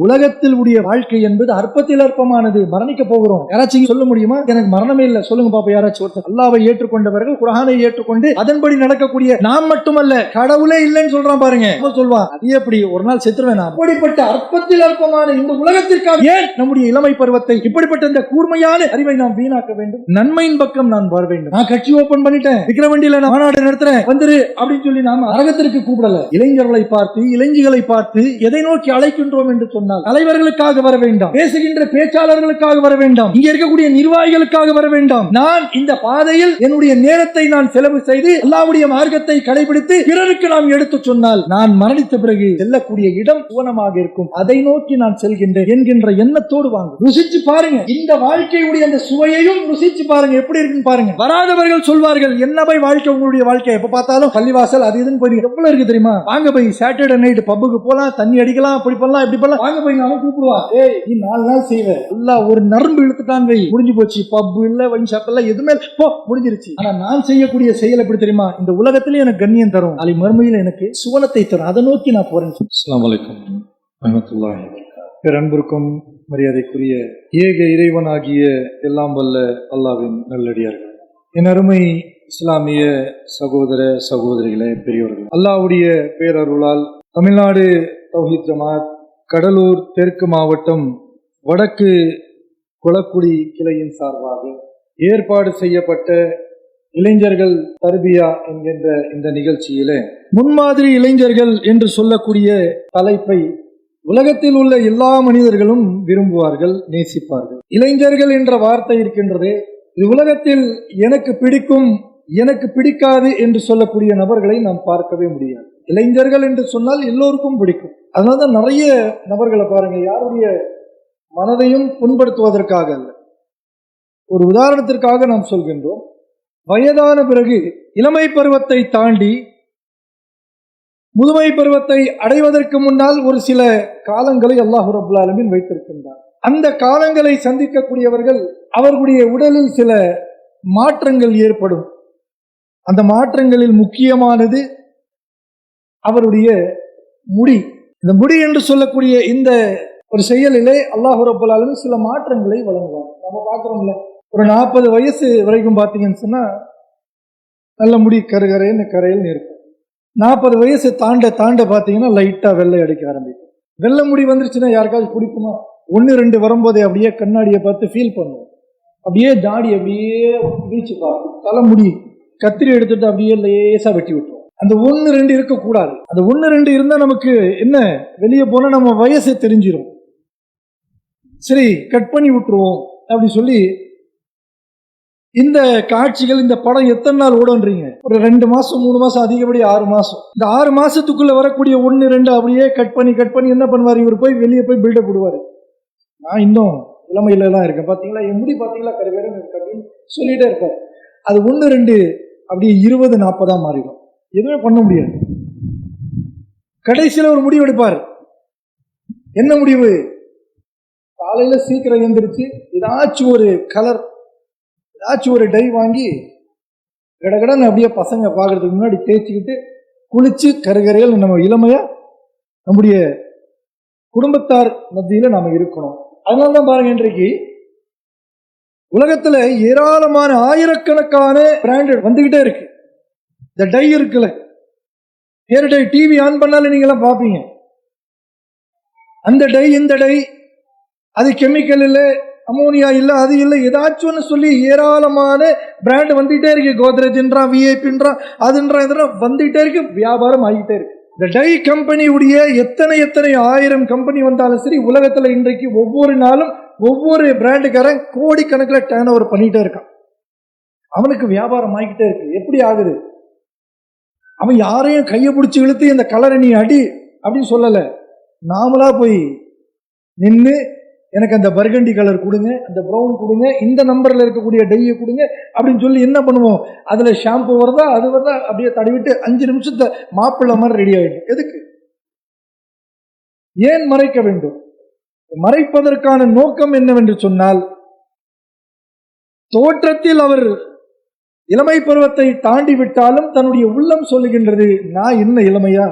உலகத்தில் உடைய வாழ்க்கை என்பது அற்பத்தில் அற்பமானது. மரணிக்க போகிறோம். யாராச்சும் சொல்ல முடியுமா எனக்கு மரணமே இல்ல? சொல்லுங்க பாப்பா யாராச்சும் ஒருத்தர். அல்லாஹ்வை ஏற்றுக்கொண்டவர்கள், குர்ஆனை ஏற்றுக்கொண்டு அதன்படி நடக்கக்கூடிய நாம் மட்டுமல்ல, கடவுளே இல்லைன்னு சொல்றான் பாருங்க. சொல்வா அது எப்படி ஒரு நாள் செத்துருவேன். அப்படிப்பட்ட அற்பத்தில் அற்பமான இந்த உலகத்திற்காக ஏன் நம்முடைய இளமை பருவத்தை, இப்படிப்பட்ட இந்த கூர்மையான அறிவை நாம் வீணாக்க வேண்டும்? நன்மையின் பக்கம் நான் வர வேண்டும். நான் கட்சி ஓபன் பண்ணிட்டேன், விக்கிரவண்டியில நான் மாநாடு நடத்துறேன், வந்துரு அப்படின்னு சொல்லி நாம அரகத்திற்கு கூப்பிடல. இளைஞர்களை பார்த்து, இளைஞர்களை பார்த்து எதை நோக்கி அழைக்கின்றோம் என்று சொன்னால், தலைவர்களுக்காக வர வேண்டாம், பேசுகின்ற பேச்சாளர்களுக்காக வர வேண்டாம், இங்க இருக்கக்கூடிய நிர்வாகிகளுக்காக வர வேண்டாம். நான் இந்த பாதையில் என்னுடைய நேரத்தை நான் செலவு செய்து அல்லாஹ்வுடைய மார்க்கத்தை கடைபிடித்து பிறருக்கு நாம் எடுத்து சொன்னால், நான் மரணித்த பிறகு செல்லக்கூடிய இடம் சுவனமாக இருக்கும், அதை நோக்கி நான் செல்கின்றேன் என்கின்ற எண்ணத்தோடு வாங்க. ருசிச்சு பாருங்க, இந்த வாழ்க்கையுடைய அந்த சுவையையும் ருசிச்சு பாருங்க, எப்படி இருக்குன்னு பாருங்க. வராதவர்கள் சொல்வார்கள், என்ன போய் வாழ்க்கை, உங்களுடைய வாழ்க்கை எப்ப பார்த்தாலும் பள்ளிவாசல் அது இதுன்னு போய் எவ்வளவு இருக்கு தெரியுமா? வாங்க போய் சாட்டர்டே நைட் பப்புக்கு போலாம், தண்ணி அடிக்கலாம், அப்படி பண்ணலாம், இப்படி பண்ணலாம், வாங்க போய் நாம கூப்பிடுவா. ஏய் நீ 4 நாள் செய்வ, எல்லாம் ஒரு நரம்பு இழுத்துட்டான் வை, முடிஞ்சு போச்சு. பப்பு இல்ல, வைன் ஷாப் இல்ல, எதுவுமே போ, முடிஞ்சிருச்சு. ஆனா நான் செய்யக்கூடிய செயல் எப்படி தெரியுமா? இந்த உலகத்திலே எனக்கு கண்ணியம் தரும், நாளை மறுமையில் எனக்கு சுவனத்தை தரும், அதை நோக்கி நான் போறேன். அஸ்ஸலாமு அலைக்கும் வரஹ்மத்துல்லாஹி வபரகாத்துஹு. அன்பிற்கும் மரியாதைக்குரிய ஏக இறைவனாகிய எல்லாம் வல்ல அல்லாஹ்வின் நல்லடியார்கள், என் அருமை இஸ்லாமிய சகோதர சகோதரிகளே, பெரியவர்கள், அல்லாஹ்வுடைய பேரருளால் தமிழ்நாடு தௌஹீத் ஜமாத் கடலூர் தெற்கு மாவட்டம் வடக்கு குளக்குடி கிளையின் சார்பாக ஏற்பாடு செய்யப்பட்ட இளைஞர்கள் தர்பியா என்கின்ற இந்த நிகழ்ச்சியிலே முன்மாதிரி இளைஞர்கள் என்று சொல்லக்கூடிய தலைப்பை உலகத்தில் உள்ள எல்லா மனிதர்களும் விரும்புவார்கள், நேசிப்பார்கள். இளைஞர்கள் என்ற வார்த்தை இருக்கின்றது. இது உலகத்தில் எனக்கு பிடிக்கும், எனக்கு பிடிக்காது என்று சொல்லக்கூடிய நபர்களை நாம் பார்க்கவே முடியாது. இளைஞர்கள் என்று சொன்னால் எல்லோருக்கும் பிடிக்கும். அதனால்தான் நிறைய நபர்களை பாருங்க, யாருடைய மனதையும் புண்படுத்துவதற்காக அல்ல, ஒரு உதாரணத்திற்காக நாம் சொல்கின்றோம். வயதான பிறகு இளமை பருவத்தை தாண்டி முதுமை பருவத்தை அடைவதற்கு முன்னால் ஒரு சில காலங்களை அல்லாஹ் ரப்பல் ஆலமீன் வைத்திருக்கின்றார். அந்த காலங்களை சந்திக்கக்கூடியவர்கள், அவர்களுடைய உடலில் சில மாற்றங்கள் ஏற்படும். அந்த மாற்றங்களில் முக்கியமானது அவருடைய முடி. இந்த முடி என்று சொல்லக்கூடிய இந்த ஒரு செயலிலே அல்லாஹ் ரப்பல் ஆலமீன் சில மாற்றங்களை வழங்குவார். நம்ம பார்க்கிறோம்ல, ஒரு 40 வயசு வரைக்கும் பார்த்தீங்கன்னு சொன்னா நல்ல முடி கருகரைன்னு கரையில் இருக்கும். 40 வயசு தாண்ட தாண்ட பார்த்தீங்கன்னா லைட்டா வெள்ளை அடிக்க ஆரம்பிக்கும். வெள்ளை முடி வந்துருச்சுன்னா யாருக்காவது பிடிக்குமா? 1-2 வரும்போதே அப்படியே கண்ணாடியை பார்த்து ஃபீல் பண்ணுவோம். அப்படியே தாடி அப்படியே வீச்சு பார்க்கும். தலைமுடி கத்திரி எடுத்துட்டு அப்படியே லேசா வெட்டி விட்டுருவோம். அந்த 1-2 இருக்கக்கூடாது. அந்த 1-2 இருந்தா நமக்கு என்ன, வெளியே போனா நம்ம வயசை தெரிஞ்சிடும். சரி கட் பண்ணி விட்டுருவோம் அப்படி சொல்லி இந்த காட்சிகள், இந்த படம் எத்தனை நாள் ஓடுன்றீங்க? ஒரு 2 மாசம் 3 மாசம், அதிகப்படி 6 மாசம். இந்த 6 மாசத்துக்குள்ள வரக்கூடிய 1-2 அப்படியே கட் பண்ணி என்ன பண்ணுவார்? இவர் போய் வெளியே போய் பில்டப் போடுவாரு. நான் இன்னும் இளமையில தான் இருக்கேன், பாத்தீங்களா என் முடி பாத்தீங்களா கருவேரம் இருக்கு அப்படின்னு சொல்லிட்டே இருப்பார். அது 1-2 அப்படியே 20-40 மாறிடும். எதுவுமே பண்ண முடியாது. கடைசியில ஒரு முடிவு எடுப்பார். என்ன முடிவு? காலையில சீக்கிரம் எழுந்திருச்சு ஏதாச்சும் ஒரு கலர், ஏதாச்சும் ஒரு டை வாங்கி கடகடன்னு அப்படியே பசங்க பார்க்கறதுக்கு முன்னாடி தேய்ச்சிக்கிட்டு குளிச்சு கருகரையில் நம்ம இளமையா நம்முடைய குடும்பத்தார் மத்தியில நாம இருக்கணும். அதனால்தான் பாருங்க, இன்றைக்கு உலகத்துல ஏராளமான ஆயிரக்கணக்கான பிராண்டட் வந்துகிட்டே இருக்கு. இந்த டை இருக்குல்ல, ஹேர் டை, டிவி ஆன் பண்ணாலும் நீங்க எல்லாம் பாப்பீங்க. அந்த டை, இந்த டை, அது கெமிக்கல் இல்லை, அமோனியா இல்ல, அது இல்லை, ஏதாச்சும் சொல்லி ஏராளமான பிராண்ட் வந்துட்டே இருக்கு. கோத்ரேஜ்ன்றான், விஐபின்றான், அதுன்றான், இதெல்லாம் வந்துட்டே இருக்கு. வியாபாரம் ஆகிட்டே இருக்கு. இந்த டை கம்பெனியுடைய எத்தனை 1000 கம்பெனி வந்தாலும் சரி, உலகத்துல இன்றைக்கு ஒவ்வொரு நாளும் ஒவ்வொரு பிராண்டுக்காரன் கோடிக்கணக்கில் டர்ன் ஓவர் பண்ணிட்டே இருக்கான். அவனுக்கு வியாபாரம் ஆகிட்டே இருக்கு. எப்படி ஆகுது? அவன் யாரையும் கையை பிடிச்சி இழுத்து இந்த கலரை நீ அடி அப்படின்னு சொல்லல. நாமளா போய் நின்று எனக்கு அந்த பர்கண்டி கலர் கொடுங்க, அந்த ப்ரௌன் கொடுங்க, இந்த நம்பர்ல இருக்கக்கூடிய டையை கொடுங்க அப்படின்னு சொல்லி என்ன பண்ணுவோம்? அதுல ஷாம்பு வருதா, அது வருதா, அப்படியே தடவிட்டு 5 நிமிஷத்தை மாப்பிள்ளை மாதிரி ரெடி ஆயிடும். எதுக்கு? ஏன் மறைக்க வேண்டும்? மறைப்பதற்கான நோக்கம் என்னவென்று சொன்னால், தோற்றத்தில் அவர் இளமை பருவத்தை தாண்டி விட்டாலும் தன்னுடைய உள்ளம் சொல்லுகின்றது, நான் என்ன இளமையா,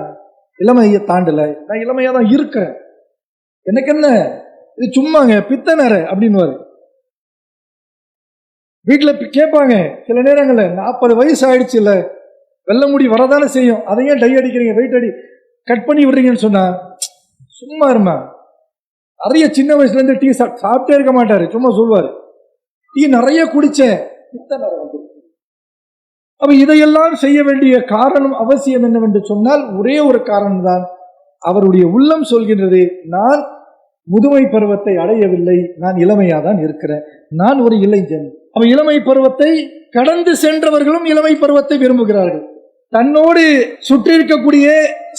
இளமையை தாண்டல, நான் இளமையா தான் இருக்கிறேன். எனக்கு என்ன இது சும்மாங்க பித்தனர அப்படின்னு வீட்டுல கேட்பாங்க. சில நேரங்கள்ல 40 வயசு ஆயிடுச்சு இல்ல, வெள்ள முடி வரதானே செய்யும், அதையே டை அடிக்கிறீங்க, வெயிட் அடி கட் பண்ணி விடுறீங்கன்னு சொன்னா சும்மா இருமா. நிறைய சின்ன வயசுல இருந்து டீ சாப்பிட்டே இருக்க மாட்டாரு, சும்மா சொல்வாரு டீ நிறைய குடிச்சேன். அப்ப இதையெல்லாம் செய்ய வேண்டிய காரணம் அவசியம் என்னவென்று சொன்னால் ஒரே ஒரு காரணம் தான். அவருடைய உள்ளம் சொல்கின்றது, நான் முதுமை பருவத்தை அடையவில்லை, நான் இளமையா தான் இருக்கிறேன், நான் ஒரு இளைஞன். அப்ப இளமை பருவத்தை கடந்து சென்றவர்களும் இளமை பருவத்தை விரும்புகிறார்கள். தன்னோடு சுற்றி இருக்கக்கூடிய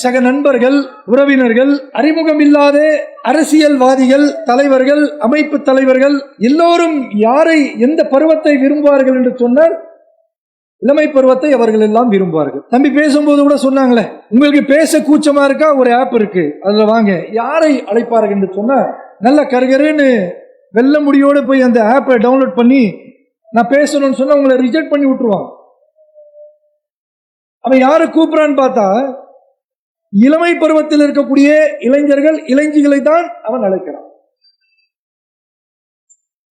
சக நண்பர்கள், உறவினர்கள், அறிமுகம் இல்லாத அரசியல்வாதிகள், தலைவர்கள், அமைப்பு தலைவர்கள் எல்லோரும் யாரை எந்த பருவத்தை விரும்புவார்கள் என்று சொன்னால் இளமை பருவத்தை அவர்கள் எல்லாம் விரும்புவார்கள். தம்பி பேசும்போது கூட சொன்னாங்களே, உங்களுக்கு பேச கூச்சமா இருக்கா, ஒரு ஆப் இருக்கு அதுல வாங்க. யாரை அழைப்பார்கள் என்று சொன்னா நல்ல கருகருன்னு வெள்ள முடியோடு போய் அந்த ஆப்பை டவுன்லோட் பண்ணி நான் பேசணும்னு சொன்னா உங்களை ரிஜெக்ட் பண்ணி விட்டுருவாங்க. அவன் யாரை கூப்பிடான்னு பார்த்தா இளமை பருவத்தில் இருக்கக்கூடிய இளைஞர்கள், இளைஞர்களை தான் அவன் அழைக்கிறான்.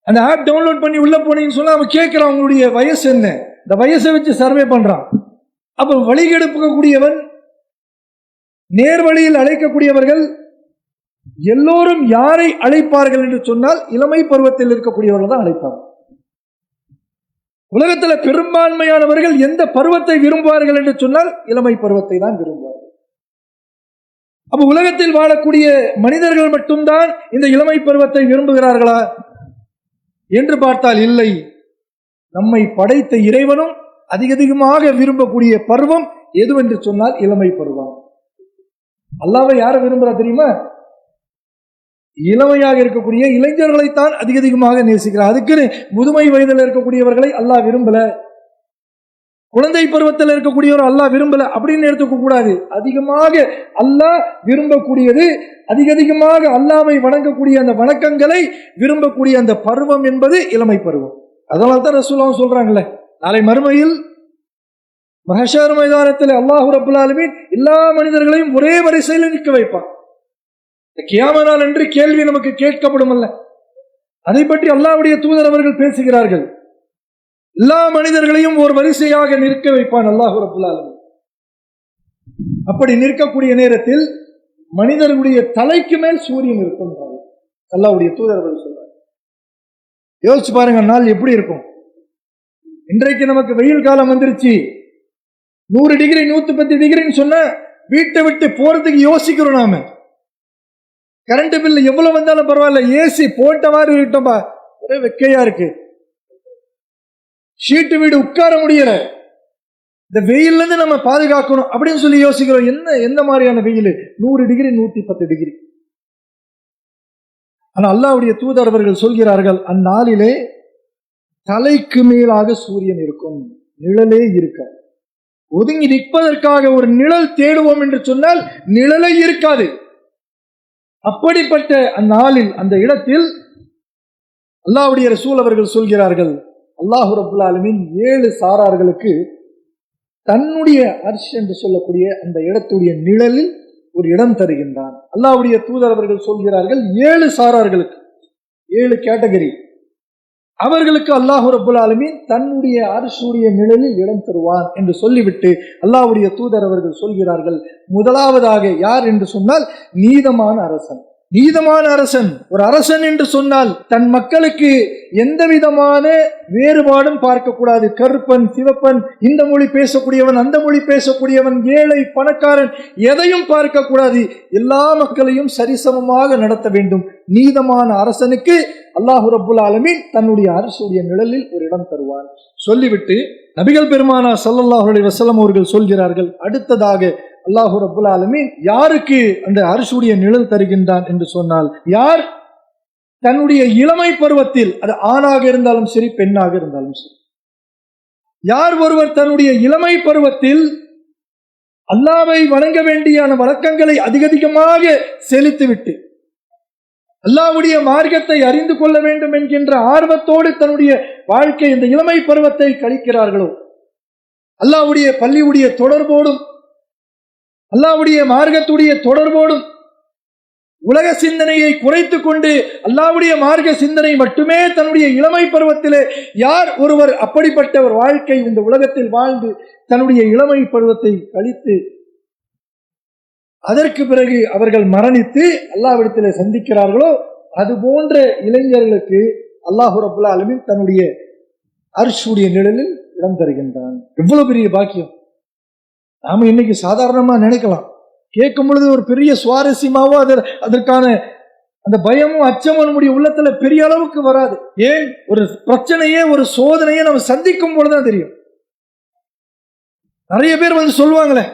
அந்த ஆப் டவுன்லோட் பண்ணி உள்ள போனீங்கன்னு சொன்னா அவன் கேட்கிறான் உங்களுடைய வயசு என்ன, இந்த வயசை வச்சு சர்வே பண்றான். அப்ப வழிகெடுக்கக்கூடியவன், நேர்வழியில் அழைக்கக்கூடியவர்கள் எல்லோரும் யாரை அழைப்பார்கள் என்று சொன்னால் இளமை பருவத்தில் இருக்கக்கூடியவர்கள் தான் அழைப்பார்கள். உலகத்தில் பெரும்பான்மையானவர்கள் எந்த பருவத்தை விரும்புவார்கள் என்று சொன்னால் இளமை பருவத்தை தான் விரும்புவார்கள். அப்ப உலகத்தில் வாழக்கூடிய மனிதர்கள் மட்டும்தான் இந்த இளமை பருவத்தை விரும்புகிறார்களா என்று பார்த்தால் இல்லை. நம்மை படைத்த இறைவனும் அதிகமாக விரும்பக்கூடிய பருவம் எதுவென்று சொன்னால் இளமை பருவம். அல்லாஹ்வை யாரை விரும்புறா தெரியுமா? இளமையாக இருக்கக்கூடிய இளைஞர்களைத்தான் அதிகமாக நேசிக்கிறார். அதுக்குன்னு முதுமை வயதில் இருக்கக்கூடியவர்களை அல்லாஹ் விரும்பல, குழந்தை பருவத்தில் இருக்கக்கூடியவர் அல்லாஹ் விரும்பல அப்படின்னு எடுத்துக்க கூடாது. அதிகமாக அல்லாஹ் விரும்பக்கூடியது, அதிகமாக அல்லாஹ்வை வணங்கக்கூடிய அந்த வணக்கங்களை விரும்பக்கூடிய அந்த பருவம் என்பது இளமை பருவம். அதனால தான் ரசூலுல்லாஹ் சொல்றாங்கல்ல, நாளை மறுமையில் மஹ்ஷர் மைதானத்தில் அல்லாஹ் ரப்பல் ஆலமீன் எல்லா மனிதர்களையும் ஒரே வரிசையில் நிற்க வைப்பான். கியாமத் நாள் என்று கேள்வி நமக்கு கேட்கப்படும் அல்ல, அதை பற்றி அல்லாஹ்வுடைய தூதர் அவர்கள் பேசுகிறார்கள். எல்லா மனிதர்களையும் ஒரு வரிசையாக நிற்க வைப்பான் அல்லாஹ் ரப்பல் ஆலமீன். அப்படி நிற்கக்கூடிய நேரத்தில் மனிதர்களுடைய தலைக்கு மேல் சூரியன் இருக்கும் அல்லாஹ்வுடைய தூதர் அவர்கள் சொல்றாங்க. யோசிச்சு பாருங்க, நாள் எப்படி இருக்கும். இன்றைக்கு நமக்கு வெயில் காலம் வந்துருச்சு, 100 டிகிரி 110 டிகிரின்னு சொன்ன வீட்டை விட்டு போறதுக்கு யோசிக்கிறோம். நாம கரண்ட் பில் எவ்வளவு வந்தாலும் பரவாயில்ல, ஏசி போட்டவாறு இருக்கட்டோம்பா, ஒரே வெக்கையா இருக்கு, ஷீட்டு வீடு உட்கார முடியல, இந்த வெயில்ல இருந்து நம்ம பாதுகாக்கணும் அப்படின்னு சொல்லி யோசிக்கிறோம். எந்த மாதிரியான வெயில்? 100 டிகிரி 110 டிகிரி. ஆனா அல்லாஹ்வுடைய தூதர் அவர்கள் சொல்கிறார்கள், அந்நாளிலே தலைக்கு மேலாக சூரியன் இருக்கும், நிழலே இருக்க. ஒதுங்கி நிற்பதற்காக ஒரு நிழல் தேடுவோம் என்று சொன்னால் நிழலே இருக்காது. அப்படிப்பட்ட அந்நாளில் அந்த இடத்தில் அல்லாஹ்வுடைய ரசூல் அவர்கள் சொல்கிறார்கள், அல்லாஹ் ரப்பல் ஆலமீன் 7 சாரார்களுக்கு தன்னுடைய அர்ஷ் என்று சொல்லக்கூடிய அந்த இடத்துடைய நிழலில் ஒரு இடம் தருகின்றான். அல்லாஹ்வுடைய தூதர் அவர்கள் சொல்கிறார்கள், 7 சாரார்களுக்கு, 7 கேட்டகரி, அவர்களுக்கு அல்லாஹ் ரப்பல் ஆலமீன் தன்னுடைய அர்ஷுடைய நிழலில் இடம் தருவான் என்று சொல்லிவிட்டு அல்லாஹ்வுடைய தூதர் அவர்கள் சொல்கிறார்கள், முதலாவதாக யார் என்று சொன்னால் நீதமான அரசன். நீதமான அரசன், ஒரு அரசன் என்று சொன்னால் தன் மக்களுக்கு எந்த விதமான வேறுபாடும் பார்க்கக்கூடாது. கருப்பன் சிவப்பன், இந்த மொழி பேசக்கூடியவன் அந்த மொழி பேசக்கூடியவன், ஏழை பணக்காரன், எதையும் பார்க்க கூடாது. எல்லா மக்களையும் சரிசமமாக நடத்த வேண்டும். நீதமான அரசனுக்கு அல்லாஹ் ரப்புல் ஆலமீன் தன்னுடைய அரசுடைய நிழலில் ஒரு இடம் தருவான் சொல்லிவிட்டு நபிகள் பெருமானா ஸல்லல்லாஹு அலைஹி வஸல்லம் அவர்கள் சொல்கிறார்கள், அடுத்ததாக அல்லாஹ் ரப்புல் ஆலமீன் யாருக்கு அந்த அரசுடைய நிழல் தருகின்றான் என்று சொன்னால், யார் தன்னுடைய இளமை பருவத்தில், அது ஆணாக இருந்தாலும் சரி பெண்ணாக இருந்தாலும் சரி, யார் ஒருவர் தன்னுடைய இளமை பருவத்தில் அல்லாஹ்வை வணங்க வேண்டிய வணக்கங்களை அதிகமாக செலுத்திவிட்டு அல்லாஹ்வுடைய மார்க்கத்தை அறிந்து கொள்ள வேண்டும் என்கின்ற ஆர்வத்தோடு தன்னுடைய வாழ்க்கை இந்த இளமை பருவத்தை கழிக்கிறார்களோ, அல்லாஹ்வுடைய பள்ளியுடைய தொடர்போடும் அல்லாஹ்வுடைய மார்க்கத்துடைய தொடர்போடும் உலக சிந்தனையை குறைத்துக் கொண்டு அல்லாஹ்வுடைய மார்க்க சிந்தனை மட்டுமே தன்னுடைய இளமை பருவத்திலே யார் ஒருவர் அப்படிப்பட்ட ஒரு வாழ்க்கை இந்த உலகத்தில் வாழ்ந்து தன்னுடைய இளமை பருவத்தை கழித்து அதற்கு பிறகு அவர்கள் மரணித்து அல்லாஹ்விடத்திலே சந்திக்கிறார்களோ அது போன்ற இளைஞர்களுக்கு அல்லாஹ் ரப்பல் ஆலமீன் தன்னுடைய அர்ஷுடைய நிழலில் இடம் தருகின்றான். எவ்வளவு பெரிய பாக்கியம்! நாம இன்னைக்கு சாதாரணமா நினைக்கலாம், கேட்கும் பொழுது ஒரு பெரிய சுவாரஸ்யமாவோ அதற்கான அந்த பயமும் அச்சமும் நம்முடைய உள்ளத்துல பெரிய அளவுக்கு வராது. ஏன்? ஒரு பிரச்சனையே ஒரு சோதனையே நம்ம சந்திக்கும் பொழுதுதான் தெரியும். நிறைய பேர் வந்து சொல்லுவாங்களே,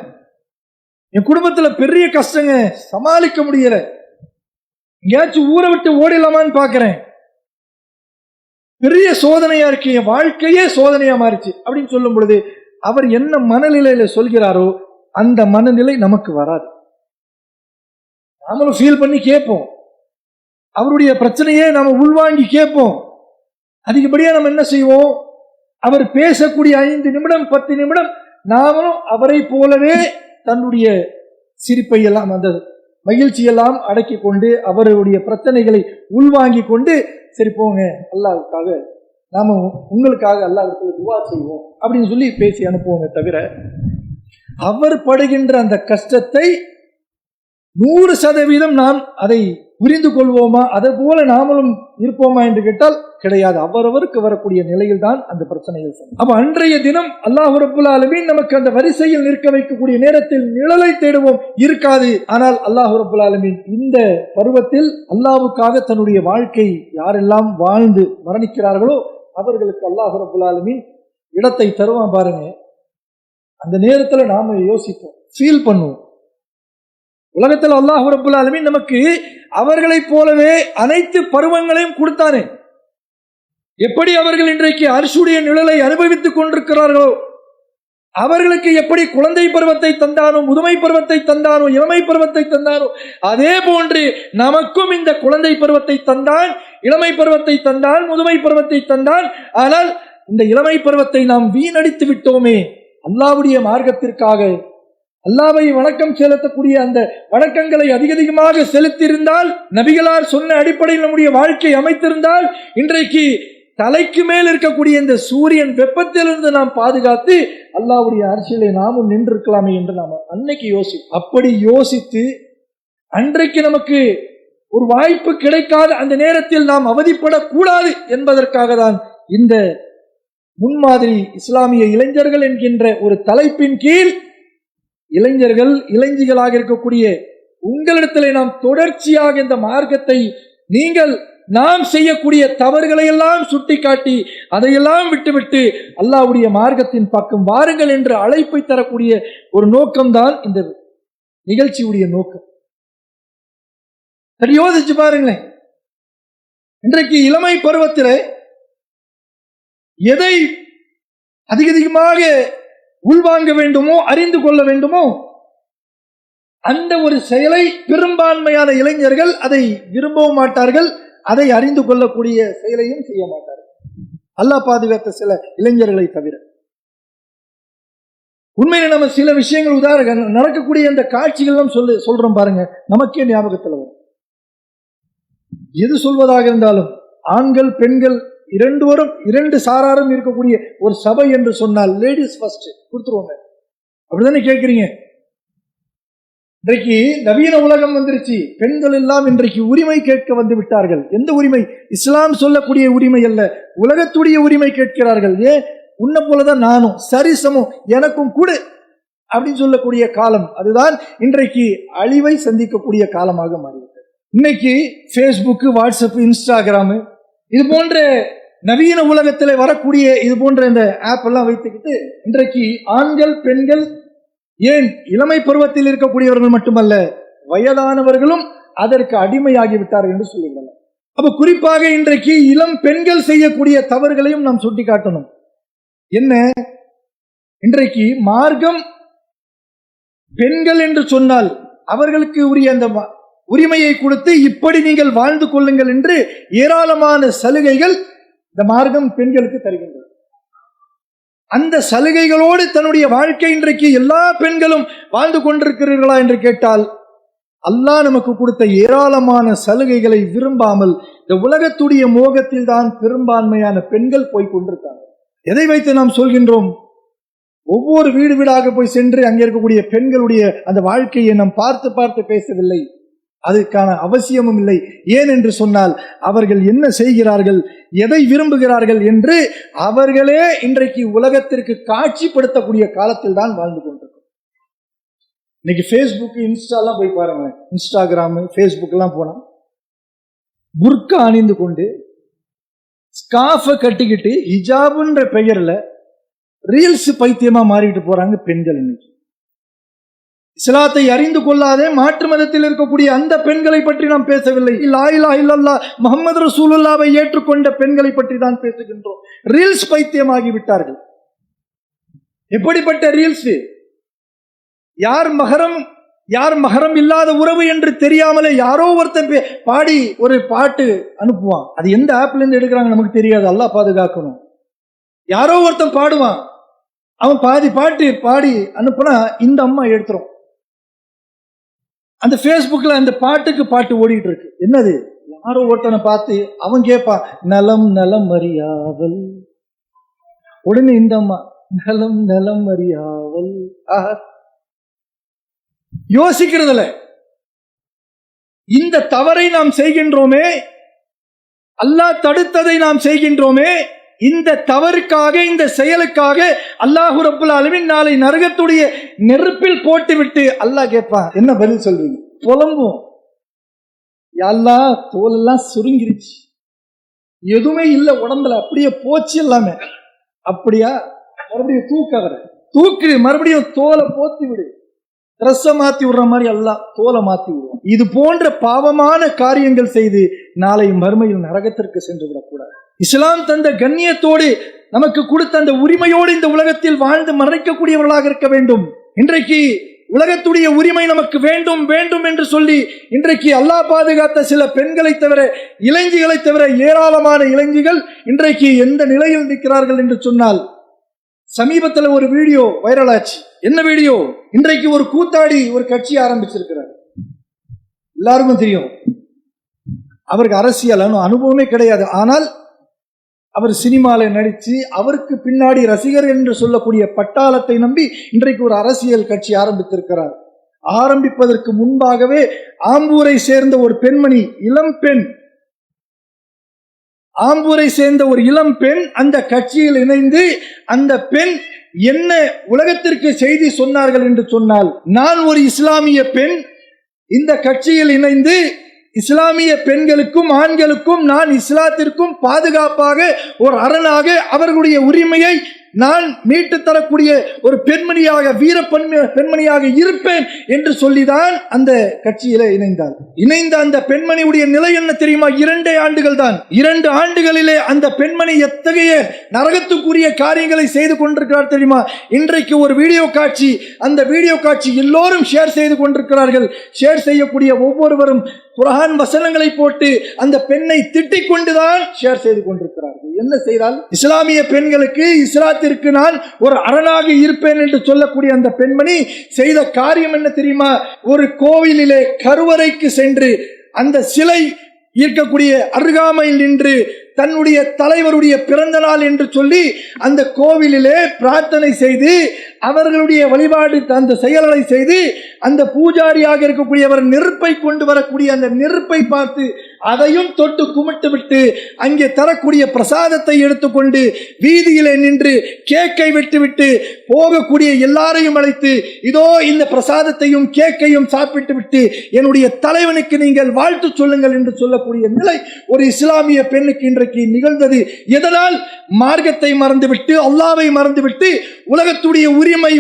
என் குடும்பத்துல பெரிய கஷ்டங்க, சமாளிக்க முடியல, எங்கேயாச்சும் ஊரை விட்டு ஓடிடலாமான்னு பாக்குறேன், பெரிய சோதனையா இருக்கு, என் வாழ்க்கையே சோதனையா மாறிச்சு அப்படின்னு சொல்லும் பொழுது அவர் என்ன மனநிலையில சொல்கிறாரோ அந்த மனநிலை நமக்கு வராது. நாமளும் ஃபீல் பண்ணி கேட்போம், அவருடைய பிரச்சனையே நாம உள்வாங்கி கேட்போம். அதிகப்படியா நம்ம என்ன செய்வோம், அவர் பேசக்கூடிய 5 நிமிடம் 10 நிமிடம் நாமளும் அவரை போலவே தன்னுடைய சிரிப்பை எல்லாம் அந்த மகிழ்ச்சியெல்லாம் அடக்கி கொண்டு அவருடைய பிரச்சனைகளை உள்வாங்கி கொண்டு சரி போங்க, அல்லாஹ்வுக்காக நாம உங்களுக்காக அல்லாஹ்வுக்கு துஆ செய்வோம் அப்படின்னு சொல்லி பேசி அனுப்புவோங்க. தவிர அவர் படுகின்ற அந்த கஷ்டத்தை 100% நாம் அதை புரிந்து கொள்வோமா, அதை போல நாமளும் இருப்போமா என்று கேட்டால் கிடையாது. அவரவருக்கு வரக்கூடிய நிலையில் தான் அந்த பிரச்சனைகள். அப்ப அன்றைய தினம் அல்லாஹ் ரப்பல் ஆலமீன் நமக்கு அந்த வரிசையில் நிற்க வைக்கக்கூடிய நேரத்தில் நிழலை தேடுவோம், இருக்காது. ஆனால் அல்லாஹ் ரப்பல் ஆலமீன் இந்த பருவத்தில் அல்லாஹ்வுக்காக தன்னுடைய வாழ்க்கை யாரெல்லாம் வாழ்ந்து மரணிக்கிறார்களோ அவர்களுக்கு அல்லாஹ் ரப்பல் ஆலமீன் இடத்தை தருவான் பாருங்க. அந்த நேரத்தில் நாம யோசிப்போம், ஃபீல் பண்ணுவோம். உலகத்தில் அல்லாஹ் ரப்பல் ஆலமீன் நமக்கு அவர்களைப் போலவே அனைத்து பருவங்களையும் கொடுத்தானே. எப்படி அவர்கள் இன்றைக்கு அர்ஷுடைய நிழலை அனுபவித்துக் கொண்டிருக்கிறார்களோ, அவர்களுக்கு எப்படி குழந்தை பருவத்தை தந்தானோ, முதுமை பருவத்தை தந்தானோ, இளமை பருவத்தை தந்தானோ, அதே போன்று நமக்கும் இந்த குழந்தை பருவத்தை தந்தான், இளமை பருவத்தை தந்தான், முதுமை பருவத்தை தந்தான். ஆனால் இந்த இளமை பருவத்தை நாம் வீணடித்து விட்டோமே. அல்லாஹ்வுடைய மார்க்கத்திற்காக அல்லாஹ்வை வணக்கம் செலுத்தக்கூடிய அந்த வணக்கங்களை அதிகமாக செலுத்தியிருந்தால், நபிகளார் சொன்ன அடிப்படையில் நம்முடைய வாழ்க்கை அமைத்திருந்தால், இன்றைக்கு தலைக்கு மேல் இருக்கக்கூடிய இந்த சூரியன் வெப்பத்திலிருந்து நாம் பாதுகாத்து அல்லாஹ்வுடைய அர்ஷிலே நாமும் நின்றிருக்கலாமே என்று நாம் அன்னைக்கு யோசிப்போம். அப்படி யோசித்து அன்றைக்கு நமக்கு ஒரு வாய்ப்பு கிடைக்காத அந்த நேரத்தில் நாம் அவதிப்படக்கூடாது என்பதற்காக தான் இந்த முன்மாதிரி இஸ்லாமிய இளைஞர்கள் என்கின்ற ஒரு தலைப்பின் கீழ் இளைஞர்கள் இளைஞர்களாக இருக்கக்கூடிய உங்களிடத்திலே நாம் தொடர்ச்சியாக இந்த மார்க்கத்தை நாம் செய்யக்கூடிய தவறுகளை எல்லாம் சுட்டிக்காட்டி அதையெல்லாம் விட்டுவிட்டு அல்லாஹ்வுடைய மார்க்கத்தின் பக்கம் வாருங்கள் என்ற அழைப்பை தரக்கூடிய ஒரு நோக்கம்தான் இந்த நிகழ்ச்சியுடைய நோக்கம். சரி, யோசிச்சு பாருங்களேன். இன்றைக்கு இளமை பருவத்தில் எதை அதிகமாக உள்வாங்க வேண்டுமோ, அறிந்து கொள்ள வேண்டுமோ, அந்த ஒரு செயலை பெரும்பான்மையான இளைஞர்கள் அதை விரும்பவும் மாட்டார்கள், அதை அறிந்து கொள்ளக்கூடிய செயலையும் செய்ய மாட்டார்கள். அல்லாஹ் பாதுகாத்த சில இளைஞர்களை தவிர. உண்மையில நம்ம சில விஷயங்கள் உதாரணம் நடக்கக்கூடிய அந்த காட்சிகள் சொல்றோம் பாருங்க, நமக்கே ஞாபகத்தில் வரும். எது சொல்வதாக இருந்தாலும் ஆண்கள் பெண்கள் இரண்டு சாராரும் இருக்கக்கூடிய ஒரு சபை என்று சொன்னால் லேடிஸ் ஃபர்ஸ்ட் கொடுத்துருவாங்க. அப்படிதானே கேட்கிறீங்க? இன்றைக்கு நவீன உலகம் வந்துருச்சு, பெண்கள் எல்லாம் இன்றைக்கு உரிமை கேட்க வந்து விட்டார்கள். எந்த உரிமை? இஸ்லாம் சொல்லக்கூடிய உரிமை அல்ல, உலகத்துடைய உரிமை கேட்கிறார்கள். ஏன்? உன்னை போலதான் நானும், சரிசமும், எனக்கும் கூட அப்படின்னு சொல்லக்கூடிய காலம். அதுதான் இன்றைக்கு அழிவை சந்திக்கக்கூடிய காலமாக மாறிவிட்டது. இன்னைக்கு ஃபேஸ்புக், வாட்ஸ்அப், இன்ஸ்டாகிராம் இது போன்ற நவீன உலகத்தில் வரக்கூடிய இது போன்ற இந்த ஆப் எல்லாம் வைத்துக்கிட்டு இன்றைக்கு ஆண்கள் பெண்கள், ஏன் இளமை பருவத்தில் இருக்கக்கூடியவர்கள் மட்டுமல்ல வயதானவர்களும் அதற்கு அடிமையாகிவிட்டார்கள் என்று சொல்லுகிறார்கள். அப்ப குறிப்பாக இன்றைக்கு இளம் பெண்கள் செய்யக்கூடிய தவறுகளையும் நாம் சுட்டி காட்டணும். என்ன? இன்றைக்கு மார்க்கம் பெண்கள் என்று சொன்னால் அவர்களுக்கு உரிய அந்த உரிமையை கொடுத்து இப்படி நீங்கள் வாழ்ந்து கொள்ளுங்கள் என்று ஏராளமான சலுகைகள் இந்த மார்க்கம் பெண்களுக்கு தருகின்றது. அந்த சலுகைகளோடு தன்னுடைய வாழ்க்கை இன்றைக்கு எல்லா பெண்களும் வாழ்ந்து கொண்டிருக்கிறீர்களா என்று கேட்டால் அல்லாஹ் நமக்கு கொடுத்த ஏராளமான சலுகைகளை விரும்பாமல் இந்த உலகத்துடைய மோகத்தில் தான் பெரும்பான்மையான பெண்கள் போய் கொண்டிருக்காங்க. எதை வைத்து நாம் சொல்கின்றோம்? ஒவ்வொரு வீடு வீடாக போய் சென்று அங்கே இருக்கக்கூடிய பெண்களுடைய அந்த வாழ்க்கையை நாம் பார்த்து பார்த்து பேசவில்லை. அதுக்கான அவசியமும் இல்லை. ஏன் என்று சொன்னால் அவர்கள் என்ன செய்கிறார்கள், எதை விரும்புகிறார்கள் என்று அவர்களே இன்றைக்கு உலகத்திற்கு காட்சிப்படுத்தக்கூடிய காலத்தில் தான் வாழ்ந்து கொண்டிருக்கிறோம். இன்னைக்கு ஃபேஸ்புக், இன்ஸ்டாலாம் போய் பாருங்க. இன்ஸ்டாகிராம், ஃபேஸ்புக் எல்லாம் போனா புர்கா அணிந்து கொண்டு ஸ்கார்ஃப கட்டிக்கிட்டு ஹிஜாப்ன்ற பெயர்ல ரீல்ஸ் பைத்தியமா மாறிட்டு போறாங்க பெண்கள். இன்னைக்கு இஸ்லாத்தை அறிந்து கொள்ளாதே மாற்று மதத்தில் இருக்கக்கூடிய அந்த பெண்களை பற்றி நாம் பேசவில்லை. லா இலாஹ இல்லல்லாஹ் முஹம்மது ரசூலுல்லாஹ்வை ஏற்றுக்கொண்ட பெண்களை பற்றி தான் பேசுகின்றோம். ரீல்ஸ் பைத்தியமாகி விட்டார்கள். எப்படிப்பட்ட ரீல்ஸ்? யார் மகரம் இல்லாத உறவு என்று தெரியாமலே யாரோ ஒருத்தன் பாடி ஒரு பாட்டு அனுப்புவான். அது எந்த ஆப்ல இருந்து எடுக்கிறாங்க நமக்கு தெரியாது, அல்லாஹ் பாதுகாக்கணும். யாரோ ஒருத்தன் பாடுவான், அவன் பாதி பாட்டு பாடி அனுப்புனா இந்த அம்மா எடுத்துரும். அந்த ஃபேஸ்புக்ல அந்த பாட்டுக்கு பாட்டு ஓடிட்டு இருக்கு. என்னது? யாரோ ஒருத்தனை பார்த்து அவன் கேட்பான், நலம் நலம் அறியாவல். உடனே இந்த அம்மா நலம் நலம் அறியாவல். யோசிக்கிறதுல இந்த தவறை நாம் செய்கின்றோமே, அல்லாஹ் தடுத்ததை நாம் செய்கின்றோமே. இந்த தவறுக்காக, இந்த செயலுக்காக அல்லாஹ் ரப்புல் ஆலமீன் நாளை நரகத்துடைய நெருப்பில் போட்டுவிட்டு அல்லாஹ் கேட்பான், என்ன பதில் சொல்வீங்க? புலம்பும், யா அல்லாஹ் தோலெல்லாம் சுருங்கிருச்சு, எதுவுமே இல்லை உடம்புல, அப்படியே போச்சு எல்லாமே. அப்படியா? மறுபடியும் தூக்கு, மறுபடியும் தோலை போத்தி விடு, ட்ரெஸ்ஸை மாத்தி விடுற மாதிரி எல்லாம் தோலை மாத்தி விடுவோம். இது போன்ற பாவமான காரியங்கள் செய்து நாளை மறுமையில் நரகத்திற்கு சென்று விடக்கூடாது. இஸ்லாம் தந்த கண்ணியத்தோடு நமக்கு கொடுத்த அந்த உரிமையோடு இந்த உலகத்தில் வாழ்ந்து மறைக்கக்கூடியவர்களாக இருக்க வேண்டும். இன்றைக்கு உலகத்துடைய உரிமை நமக்கு வேண்டும் வேண்டும் என்று சொல்லி இன்றைக்கு அல்லாஹ் பாதுகாத்த சில பெண்களை தவிர, இளைஞர்களை தவிர ஏராளமான இளைஞர்கள் இன்றைக்கு எந்த நிலையில் நிற்கிறார்கள் என்று சொன்னால், சமீபத்தில் ஒரு வீடியோ வைரல் ஆச்சு. என்ன வீடியோ? இன்றைக்கு ஒரு கூத்தாடி ஒரு கட்சி ஆரம்பிச்சிருக்கிறார். எல்லாருக்கும் தெரியும், அவருக்கு அரசியல் அனுபவமே கிடையாது. ஆனால் அவர் சினிமால நடிச்சு அவருக்கு பின்னாடி ரசிகர்கள் என்று சொல்லக்கூடிய பட்டாளத்தை நம்பி இன்றைக்கு ஒரு அரசியல் கட்சி ஆரம்பித்திருக்கிறார். ஆரம்பிப்பதற்கு முன்பாகவே ஆம்பூரை சேர்ந்த ஒரு பெண்மணி, இளம் பெண், ஆம்பூரை சேர்ந்த ஒரு இளம் பெண் அந்த கட்சியில் இணைந்து அந்த பெண் என்ன உலகத்திற்கு செய்தி சொன்னார்கள் என்று சொன்னால், நான் ஒரு இஸ்லாமிய பெண், இந்த கட்சியில் இணைந்து இஸ்லாமிய பெண்களுக்கும் ஆண்களுக்கும் நான் இஸ்லாத்திற்கும் பாதுகாப்பாக ஒரு அரணாக அவர்களுடைய உரிமையை நான் மீட்டு தரக்கூடிய ஒரு பெண்மணியாக, வீர பெண்மணியாக இருப்பேன் என்று சொல்லிதான் அந்த கட்சியில இணைந்தார். இணைந்த அந்த பெண்மணியுடைய நிலை என்ன தெரியுமா? 2 ஆண்டுகள் தான். 2 ஆண்டுகளிலே அந்த பெண்மணி எத்தகைய நரகத்துக்குரிய காரியங்களை செய்து கொண்டிருக்கிறார் தெரியுமா? இன்றைக்கு ஒரு வீடியோ காட்சி, அந்த வீடியோ காட்சி எல்லோரும் ஷேர் செய்து கொண்டிருக்கிறார்கள். ஷேர் செய்யக்கூடிய ஒவ்வொருவரும் குர்ஆன் வசனங்களை போட்டு அந்த பெண்ணை திட்டிக் கொண்டுதான் ஷேர் செய்து கொண்டிருக்கிறார்கள். என்ன செய்தால், இஸ்லாமிய பெண்களுக்கு, இஸ்லாத்திற்கு நான் ஒரு அரணாக இருப்பேன் என்று சொல்லக்கூடிய அந்த பெண்மணி செய்த காரியம் என்ன தெரியுமா? ஒரு கோவிலிலே கருவறைக்கு சென்று அந்த சிலை இருக்கக்கூடிய அருகாமையில் நின்று தன்னுடைய தலைவருடைய பிறந்த நாள் என்று சொல்லி அந்த கோவிலிலே பிரார்த்தனை செய்து அவர்களுடைய வழிபாடு அந்த செயல்களை செய்து அந்த பூஜாரியாக இருக்கக்கூடியவர் நெருப்பை கொண்டு வரக்கூடிய அந்த நெருப்பை பார்த்து அதையும் தொட்டு கும்பிட்டு விட்டு அங்கே தரக்கூடிய பிரசாதத்தை எடுத்துக்கொண்டு வீதியிலே நின்று கேக்கை விட்டுவிட்டு போகக்கூடிய எல்லாரையும் அழைத்து, இதோ இந்த பிரசாதத்தையும் கேக்கையும் சாப்பிட்டு விட்டு என்னுடைய தலைவனுக்கு நீங்கள் வாழ்த்து சொல்லுங்கள் என்று சொல்லக்கூடிய நிலை ஒரு இஸ்லாமிய பெண்ணுக்கு இன்றைக்கு நிகழ்ந்தது. எதனால்? மார்க்கத்தை மறந்துவிட்டு, அல்லாஹ்வை மறந்துவிட்டு, உலகத்துடைய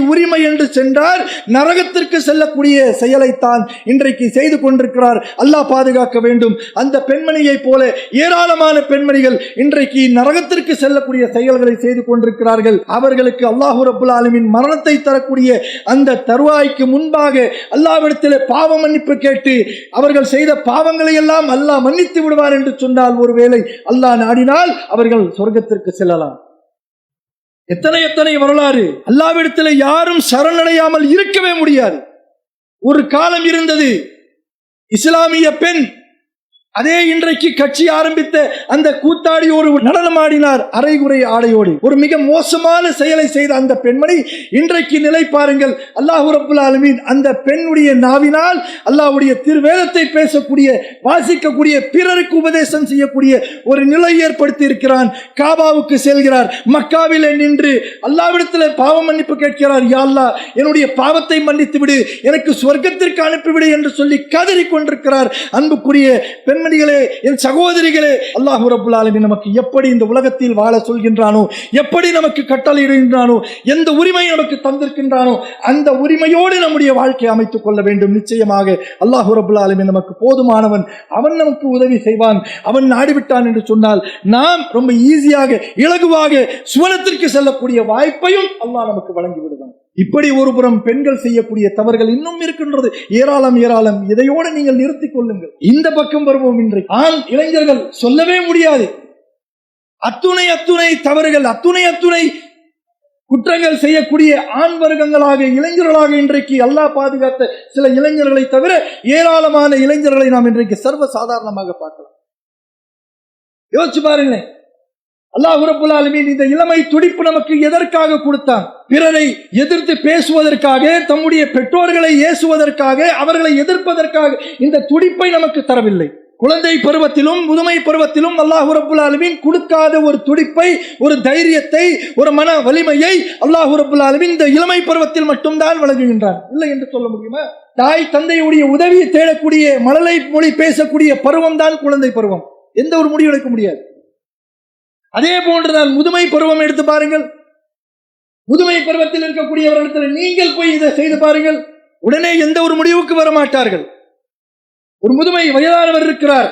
உரிமை என்று சென்றார் நரகத்திற்கு செல்லக்கூடிய செயலைத்தான் இன்றைக்கு செய்து கொண்டிருக்கிறார். அல்லாஹ் பாதுகாக்க வேண்டும். அந்த பெண்மணியை போல ஏராளமான பெண்மணிகள் இன்றைக்கு நரகத்திற்கு செல்லக்கூடிய செயல்களை செய்து கொண்டிருக்கிறார்கள். அவர்களுக்கு அல்லாஹ் ரப்புல் ஆலமீன் மரணத்தை தரக்கூடிய அந்த தருவாய்க்கு முன்பாக அல்லாஹ்விடத்திலே பாவ மன்னிப்பு கேட்டு அவர்கள் செய்த பாவங்களை எல்லாம் அல்லாஹ் மன்னித்து விடுவார் என்று சொன்னால், ஒருவேளை அல்லாஹ் நாடினால் அவர்கள் சொர்க்கத்திற்கு செல்லலாம். எத்தனை வரலாறு! அல்லாஹ்விடத்தில் யாரும் சரணடையாமல் இருக்கவே முடியாது. ஒரு காலம் இருந்தது, இஸ்லாமிய பெண் அதே இன்றைக்கு கட்சி ஆரம்பித்த அந்த கூத்தாடியோடு நடனமாடினார் அரைகுறை ஆடையோடு. ஒரு மிக மோசமான செயலை செய்த அந்த பெண்மணி இன்றைக்கு நிலை பாருங்கள். அல்லாஹ் ரப்பல் ஆலமீன் அந்த பெண்ணுடைய நாவினால் அல்லாஹ்வுடைய திருவேதத்தை பேசக்கூடிய, வாசிக்கக்கூடிய, பிறருக்கு உபதேசம் செய்யக்கூடிய ஒரு நிலை ஏற்படுத்தி இருக்கிறான். காபாவுக்கு செல்கிறார். மக்காவிலே நின்று அல்லாஹ்விடத்தில் பாவ மன்னிப்பு கேட்கிறார். யா அல்லாஹ், என்னுடைய பாவத்தை மன்னித்து விடு, எனக்கு சொர்க்கத்திற்கு அனுப்பிவிடு என்று சொல்லி கதறி கொண்டிருக்கிறார். அன்புக்குரிய பெண்மணிகளே, என் சகோதரிகளே, அல்லாஹ் ரப்பல் ஆலமீன் நமக்கு எப்படி இந்த உலகத்தில் வாழ சொல்கின்றானோ, எப்படி நமக்கு கட்டளையிடுகின்றானோ, எந்த உரிமை நமக்கு தந்திருக்கின்றானோ அந்த உரிமையோடு நம்முடைய வாழ்க்கையை அமைத்துக் கொள்ள வேண்டும். நிச்சயமாக அல்லாஹ் ரப்பல் ஆலமீன் நமக்கு போதுமானவன். அவன் நமக்கு உதவி செய்வான். அவன் நாடிவிட்டான் என்று சொன்னால் நாம் ரொம்ப ஈஸியாக, இலகுவாக சுவனத்திற்கு செல்லக்கூடிய வாய்ப்பையும் அல்லாஹ் நமக்கு வழங்கி விடுவான். இப்படி ஒருபுறம் பெண்கள் செய்யக்கூடிய தவறுகள் இன்னும் இருக்கின்றது, ஏராளம் ஏராளம். இதையோடு நீங்கள் நிறுத்திக் கொள்ளுங்கள். இந்த பக்கம் வருவோம். இன்றைக்கு ஆண் இளைஞர்கள் சொல்லவே முடியாது. அத்துணை அத்துணை தவறுகள், அத்துணை குற்றங்கள் செய்யக்கூடிய ஆண் வர்க்கங்களாக, இளைஞர்களாக இன்றைக்கு அல்லாஹ் பாதுகாத்த சில இளைஞர்களை தவிர ஏராளமான இளைஞர்களை நாம் இன்றைக்கு சர்வ சாதாரணமாக பார்க்கலாம். யோசிச்சு பாருங்களேன். அல்லாஹ் ரப்பல் ஆலமீன் இந்த இளமை துடிப்பு நமக்கு எதற்காக கொடுத்தான்? பிறரை எதிர்த்து பேசுவதற்காக, தம்முடைய பெற்றோர்களை ஏசுவதற்காக, அவர்களை எதிர்ப்பதற்காக இந்த துடிப்பை நமக்கு தரவில்லை. குழந்தை பருவத்திலும் முதுமை பருவத்திலும் அல்லாஹ் ரப்பல் ஆலமீன் கொடுக்காத ஒரு துடிப்பை, ஒரு தைரியத்தை, ஒரு மன வலிமையை அல்லாஹ் ரப்பல் ஆலமீன் இந்த இளமை பருவத்தில் மட்டும்தான் வழங்குகின்றான். இல்லை என்று சொல்ல முடியுமா? தாய் தந்தையுடைய உதவியை தேடக்கூடிய, மழலை மொழி பேசக்கூடிய பருவம் தான் குழந்தை பருவம். எந்த ஒரு முடிவு எடுக்க முடியாது. அதே போன்றுதான் முதுமை பருவம் எடுத்து பாருங்கள். முதுமை பருவத்தில் இருக்கக்கூடியவர்களிடத்தில் நீங்கள் போய் இதை செய்து பாருங்கள். உடனே எந்த ஒரு முடிவுக்கு வர மாட்டார்கள். ஒரு முதுமை வயதானவர் இருக்கிறார்,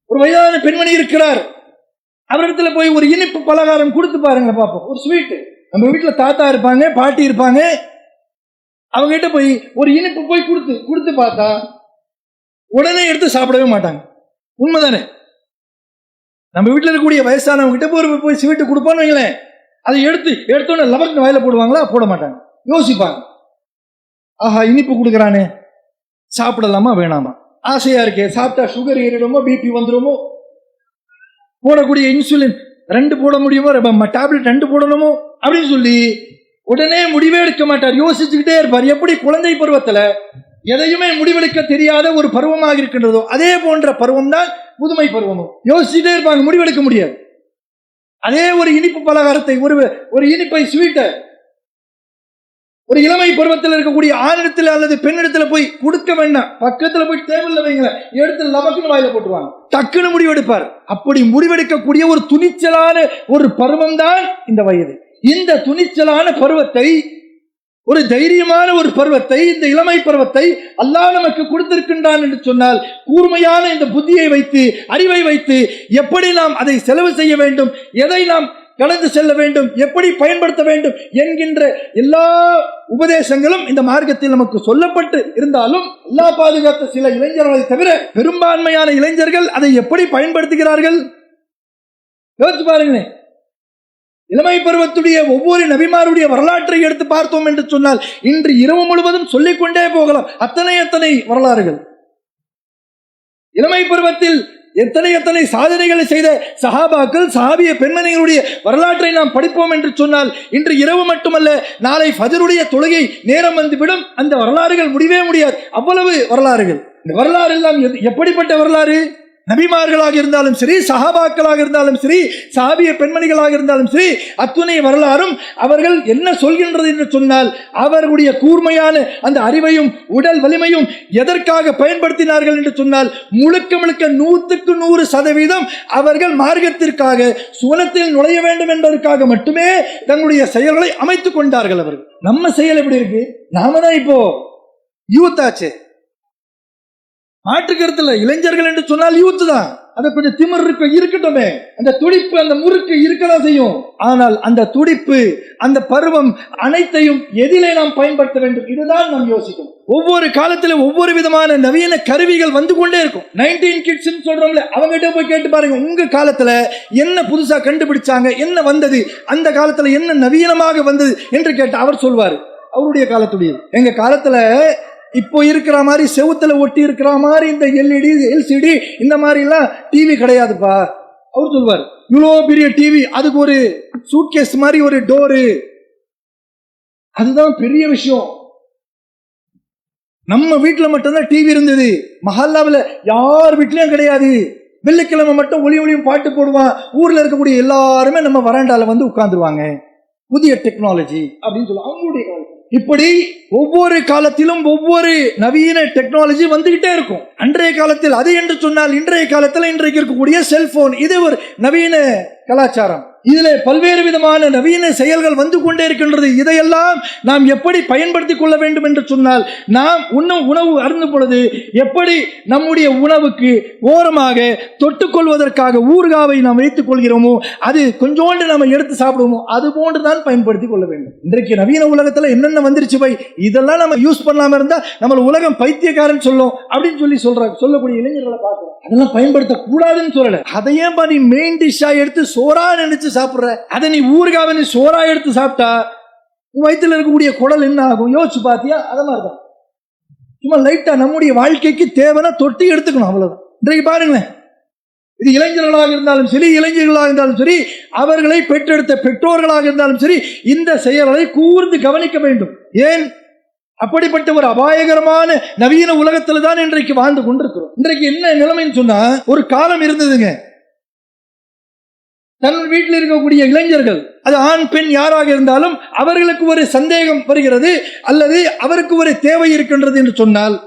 ஒரு வயதான பெண்மணி இருக்கிறார், அவரிடத்துல போய் ஒரு இனிப்பு பலகாரம் கொடுத்து பாருங்க பாப்போம். ஒரு ஸ்வீட், நம்ம வீட்டுல தாத்தா இருப்பாங்க, பாட்டி இருப்பாங்க, அவங்க கிட்ட போய் ஒரு இனிப்பு போய் கொடுத்து பார்த்தா உடனே எடுத்து சாப்பிடவே மாட்டாங்க. உண்மைதானே? நம்ம வீட்டில் இருக்கக்கூடிய வயசானவங்க கிட்ட போய் ஸ்வீட்டு கொடுப்போன்னு வைங்களேன், அதை எடுத்தோன்னே லபக்கு வாயில போடுவாங்களா? போட மாட்டாங்க. யோசிப்பாங்க, ஆஹா இனிப்பு கொடுக்குறானே, சாப்பிடலாமா வேணாமா, ஆசையா இருக்கே, சாப்பிட்டா சுகர் ஏறிடுமோ, பிபி வந்துடுமோ, போடக்கூடிய இன்சுலின் 2 போட முடியுமோ, டேப்லெட் 2 போடணுமோ அப்படின்னு சொல்லி உடனே முடிவே எடுக்க மாட்டார். யோசிச்சுக்கிட்டே இருப்பார். எப்படி குழந்தை பருவத்தில் எதையுமே முடிவெடுக்க தெரியாத ஒரு பருவமாக இருக்கின்றதோ அதே போன்ற பருவம் தான் முதுமை பருவமும். யோசிச்சுட்டே இருப்பாங்க, முடிவெடுக்க முடியாது. அதே ஒரு இனிப்பு பலகாரத்தை, ஒரு இனிப்பை, ஸ்வீட்டை ஒரு இளமை பருவத்தில் இருக்கக்கூடிய ஆணிடத்தில் அல்லது பெண்ணிடத்தில் போய் கொடுக்க வேண்டாம். பக்கத்தில் போய் டேபிள்ல வைங்க, எடுத்து லபக்குன்னு வாயில போட்டுருவாங்க. டக்குன்னு முடிவெடுப்பார். அப்படி முடிவெடுக்கக்கூடிய ஒரு துணிச்சலான ஒரு பருவம் தான் இந்த வயது. இந்த துணிச்சலான பருவத்தை, ஒரு தைரியமான ஒரு பருவத்தை, இந்த இளமை பருவத்தை அல்லாஹ் நமக்கு கொடுத்திருக்கின்றான் என்று சொன்னால், கூர்மையான இந்த புத்தியை வைத்து, அறிவை வைத்து எப்படி நாம் அதை செலவு செய்ய வேண்டும், எதை நாம் கடந்து செல்ல வேண்டும், எப்படி பயன்படுத்த வேண்டும் என்கின்ற எல்லா உபதேசங்களும் இந்த மார்க்கத்தில் நமக்கு சொல்லப்பட்டு இருந்தாலும், அல்லாஹ் பாதுகாத்த சில இளைஞர்களை தவிர பெரும்பான்மையான இளைஞர்கள் அதை எப்படி பயன்படுத்துகிறார்கள்? யோசிச்சு பாருங்களேன். இளமை பருவத்துடைய ஒவ்வொரு நபிமாருடைய வரலாற்றை எடுத்து பார்த்தோம் என்று சொன்னால் இன்று இரவு முழுவதும் சொல்லிக்கொண்டே போகலாம். அத்தனை வரலாறுகள். இளமை பருவத்தில் எத்தனை சாதனைகளை செய்த சஹாபாக்கள், சஹாபிய பெண்மணிகளுடைய வரலாற்றை நாம் படிப்போம் என்று சொன்னால் இன்று இரவு மட்டுமல்ல, நாளை ஃபஜ்ருடைய தொழுகை நேரம் வந்துவிடும். அந்த வரலாறுகள் முடிவே முடியாது. அவ்வளவு வரலாறுகள். இந்த வரலாறு எல்லாம் எப்படிப்பட்ட வரலாறு? நபிமார்களாக இருந்தாலும் சரி, சஹாபாக்களாக இருந்தாலும் சரி, சஹாபிய பெண்மணிகளாக இருந்தாலும் சரி, அத்துணை வரலாறும் அவர்கள் என்ன சொல்கின்றது என்று சொன்னால், அவர்களுடைய கூர்மையான அந்த அறிவையும் உடல் வலிமையும் எதற்காக பயன்படுத்தினார்கள் என்று சொன்னால், முழுக்க 100% அவர்கள் மார்க்கத்திற்காக, சுவனத்தில் நுழைய வேண்டும் என்பதற்காக மட்டுமே தங்களுடைய செயல்களை அமைத்துக் கொண்டார்கள். அவர்கள் நம்ம செயல் எப்படி இருக்கு? நாம தான் இப்போ யூத் ஆச்சு. மாற்றுக்கருத்துல இளைஞர்கள் என்று சொன்னால் யூத் தான். அது கொஞ்சம் திமிர் இருக்கட்டுமே, அந்த துடிப்பு, அந்த முறுக்கு இருக்கதான் செய்யும். ஆனால் அந்த துடிப்பு, அந்த பருவம் அனைத்தையும் எதிலே நாம் பயன்படுத்த வேண்டும், இதுதான் நாம் யோசிக்கணும். ஒவ்வொரு காலத்திலும் ஒவ்வொரு விதமான நவீன கருவிகள் வந்து கொண்டே இருக்கும். 19 கிட்ஸ் சொல்றோம்ல, அவங்ககிட்ட போய் கேட்டு பாருங்க, உங்க காலத்துல என்ன புதுசா கண்டுபிடிச்சாங்க, என்ன வந்தது, அந்த காலத்துல என்ன நவீனமாக வந்தது என்று கேட்டு அவர் சொல்வாரு அவருடைய காலத்துடைய. எங்க காலத்துல இப்போ இருக்கிற மாதிரி செவுத்துல ஒட்டி இருக்கிற மாதிரி இந்த எல்இடி எல்சிடி இந்த மாதிரி எல்லாம் டிவி கிடையாதுப்பா. அவர் சொல்வார், இவ்வளோ பெரிய டிவி, அதுக்கு ஒரு சூட்கேஸ் மாதிரி ஒரு டோரு, அதுதான் பெரிய விஷயம். நம்ம வீட்டுல மட்டும்தான் டிவி இருந்தது, மஹல்லாவில் யார் வீட்லயும் கிடையாது. வெள்ளிக்கிழமை மட்டும் ஒளியும் பாட்டு போடுவான். ஊர்ல இருக்கக்கூடிய எல்லாருமே நம்ம வராண்டால வந்து உட்கார்ந்துருவாங்க. புதிய டெக்னாலஜி அப்படின்னு சொல்லுவாங்க அவங்களுடைய காலத்தில். இப்படி ஒவ்வொரு காலத்திலும் ஒவ்வொரு நவீன டெக்னாலஜி வந்துகிட்டே இருக்கும். அன்றைய காலத்தில் அது என்று சொன்னால் இன்றைய காலத்தில் இன்றைக்கு இருக்கக்கூடிய செல்போன், இது ஒரு நவீன கலாச்சாரம். இதிலே பல்வேறு விதமான நவீன செயல்கள் வந்து கொண்டே இருக்கின்றது. இதையெல்லாம் நாம் எப்படி பயன்படுத்திக் கொள்ள வேண்டும் என்று சொன்னால், நாம் உண்ணும் உணவு அருந்தும் பொழுது எப்படி நம்முடைய உணவுக்கு ஓரமாக தொட்டுக்கொள்வதற்காக ஊறுகாவை நாம் வைத்துக் கொள்கிறோமோ, அது கொஞ்சோண்டு நம்ம எடுத்து சாப்பிடுவோமோ, அது போன்று தான் பயன்படுத்திக் கொள்ள வேண்டும். இன்றைக்கு நவீன உலகத்தில் என்னென்ன வந்துருச்சு பை, இதெல்லாம் நம்ம யூஸ் பண்ணாம இருந்தா நம்ம உலகம் பைத்தியக்காரன் சொல்லும் அப்படின்னு சொல்லக்கூடிய இளைஞர்களை பார்க்கிறோம். அதெல்லாம் பயன்படுத்த கூடாதுன்னு சொல்லல. அதையே நீ மெயின் டிஷ்ஷா எடுத்து சோறா நினைச்சு சாப்பிடுற, அதை நீ ஊறுகாவை நீ சோறா எடுத்து சாப்பிட்டா உன் வயிற்றுல இருக்கக்கூடிய குடல் என்ன ஆகும் யோசிச்சு பாத்தியா? அத மாதிரிதான் சும்மா லைட்டா நம்முடைய வாழ்க்கைக்கு தேவைன்னா தொட்டி எடுத்துக்கணும், அவ்வளவுதான். இன்றைக்கு பாருங்களேன், இது இளைஞர்களாக இருந்தாலும் சரி, இளைஞர்களாக இருந்தாலும் சரி, அவர்களை பெற்றெடுத்த பெற்றோர்களாக இருந்தாலும் சரி, இந்த செயல்களை கூர்ந்து கவனிக்க வேண்டும். ஏன் அப்படிப்பட்ட ஒரு அபாயகரமான நவீன உலகத்துல தான் இன்றைக்கு வாழ்ந்து கொண்டிருக்கிறோம். இன்றைக்கு என்ன நிலைமைன்னு சொன்னா, ஒரு காலம் இருந்ததுங்க, தன் வீட்டில் இருக்கக்கூடிய இளைஞர்கள், அது ஆண் பெண் யாராக இருந்தாலும், அவர்களுக்கு ஒரு சந்தேகம் வருகிறது அல்லது அவருக்கு ஒரு தேவை இருக்கின்றது என்று சொன்னால்,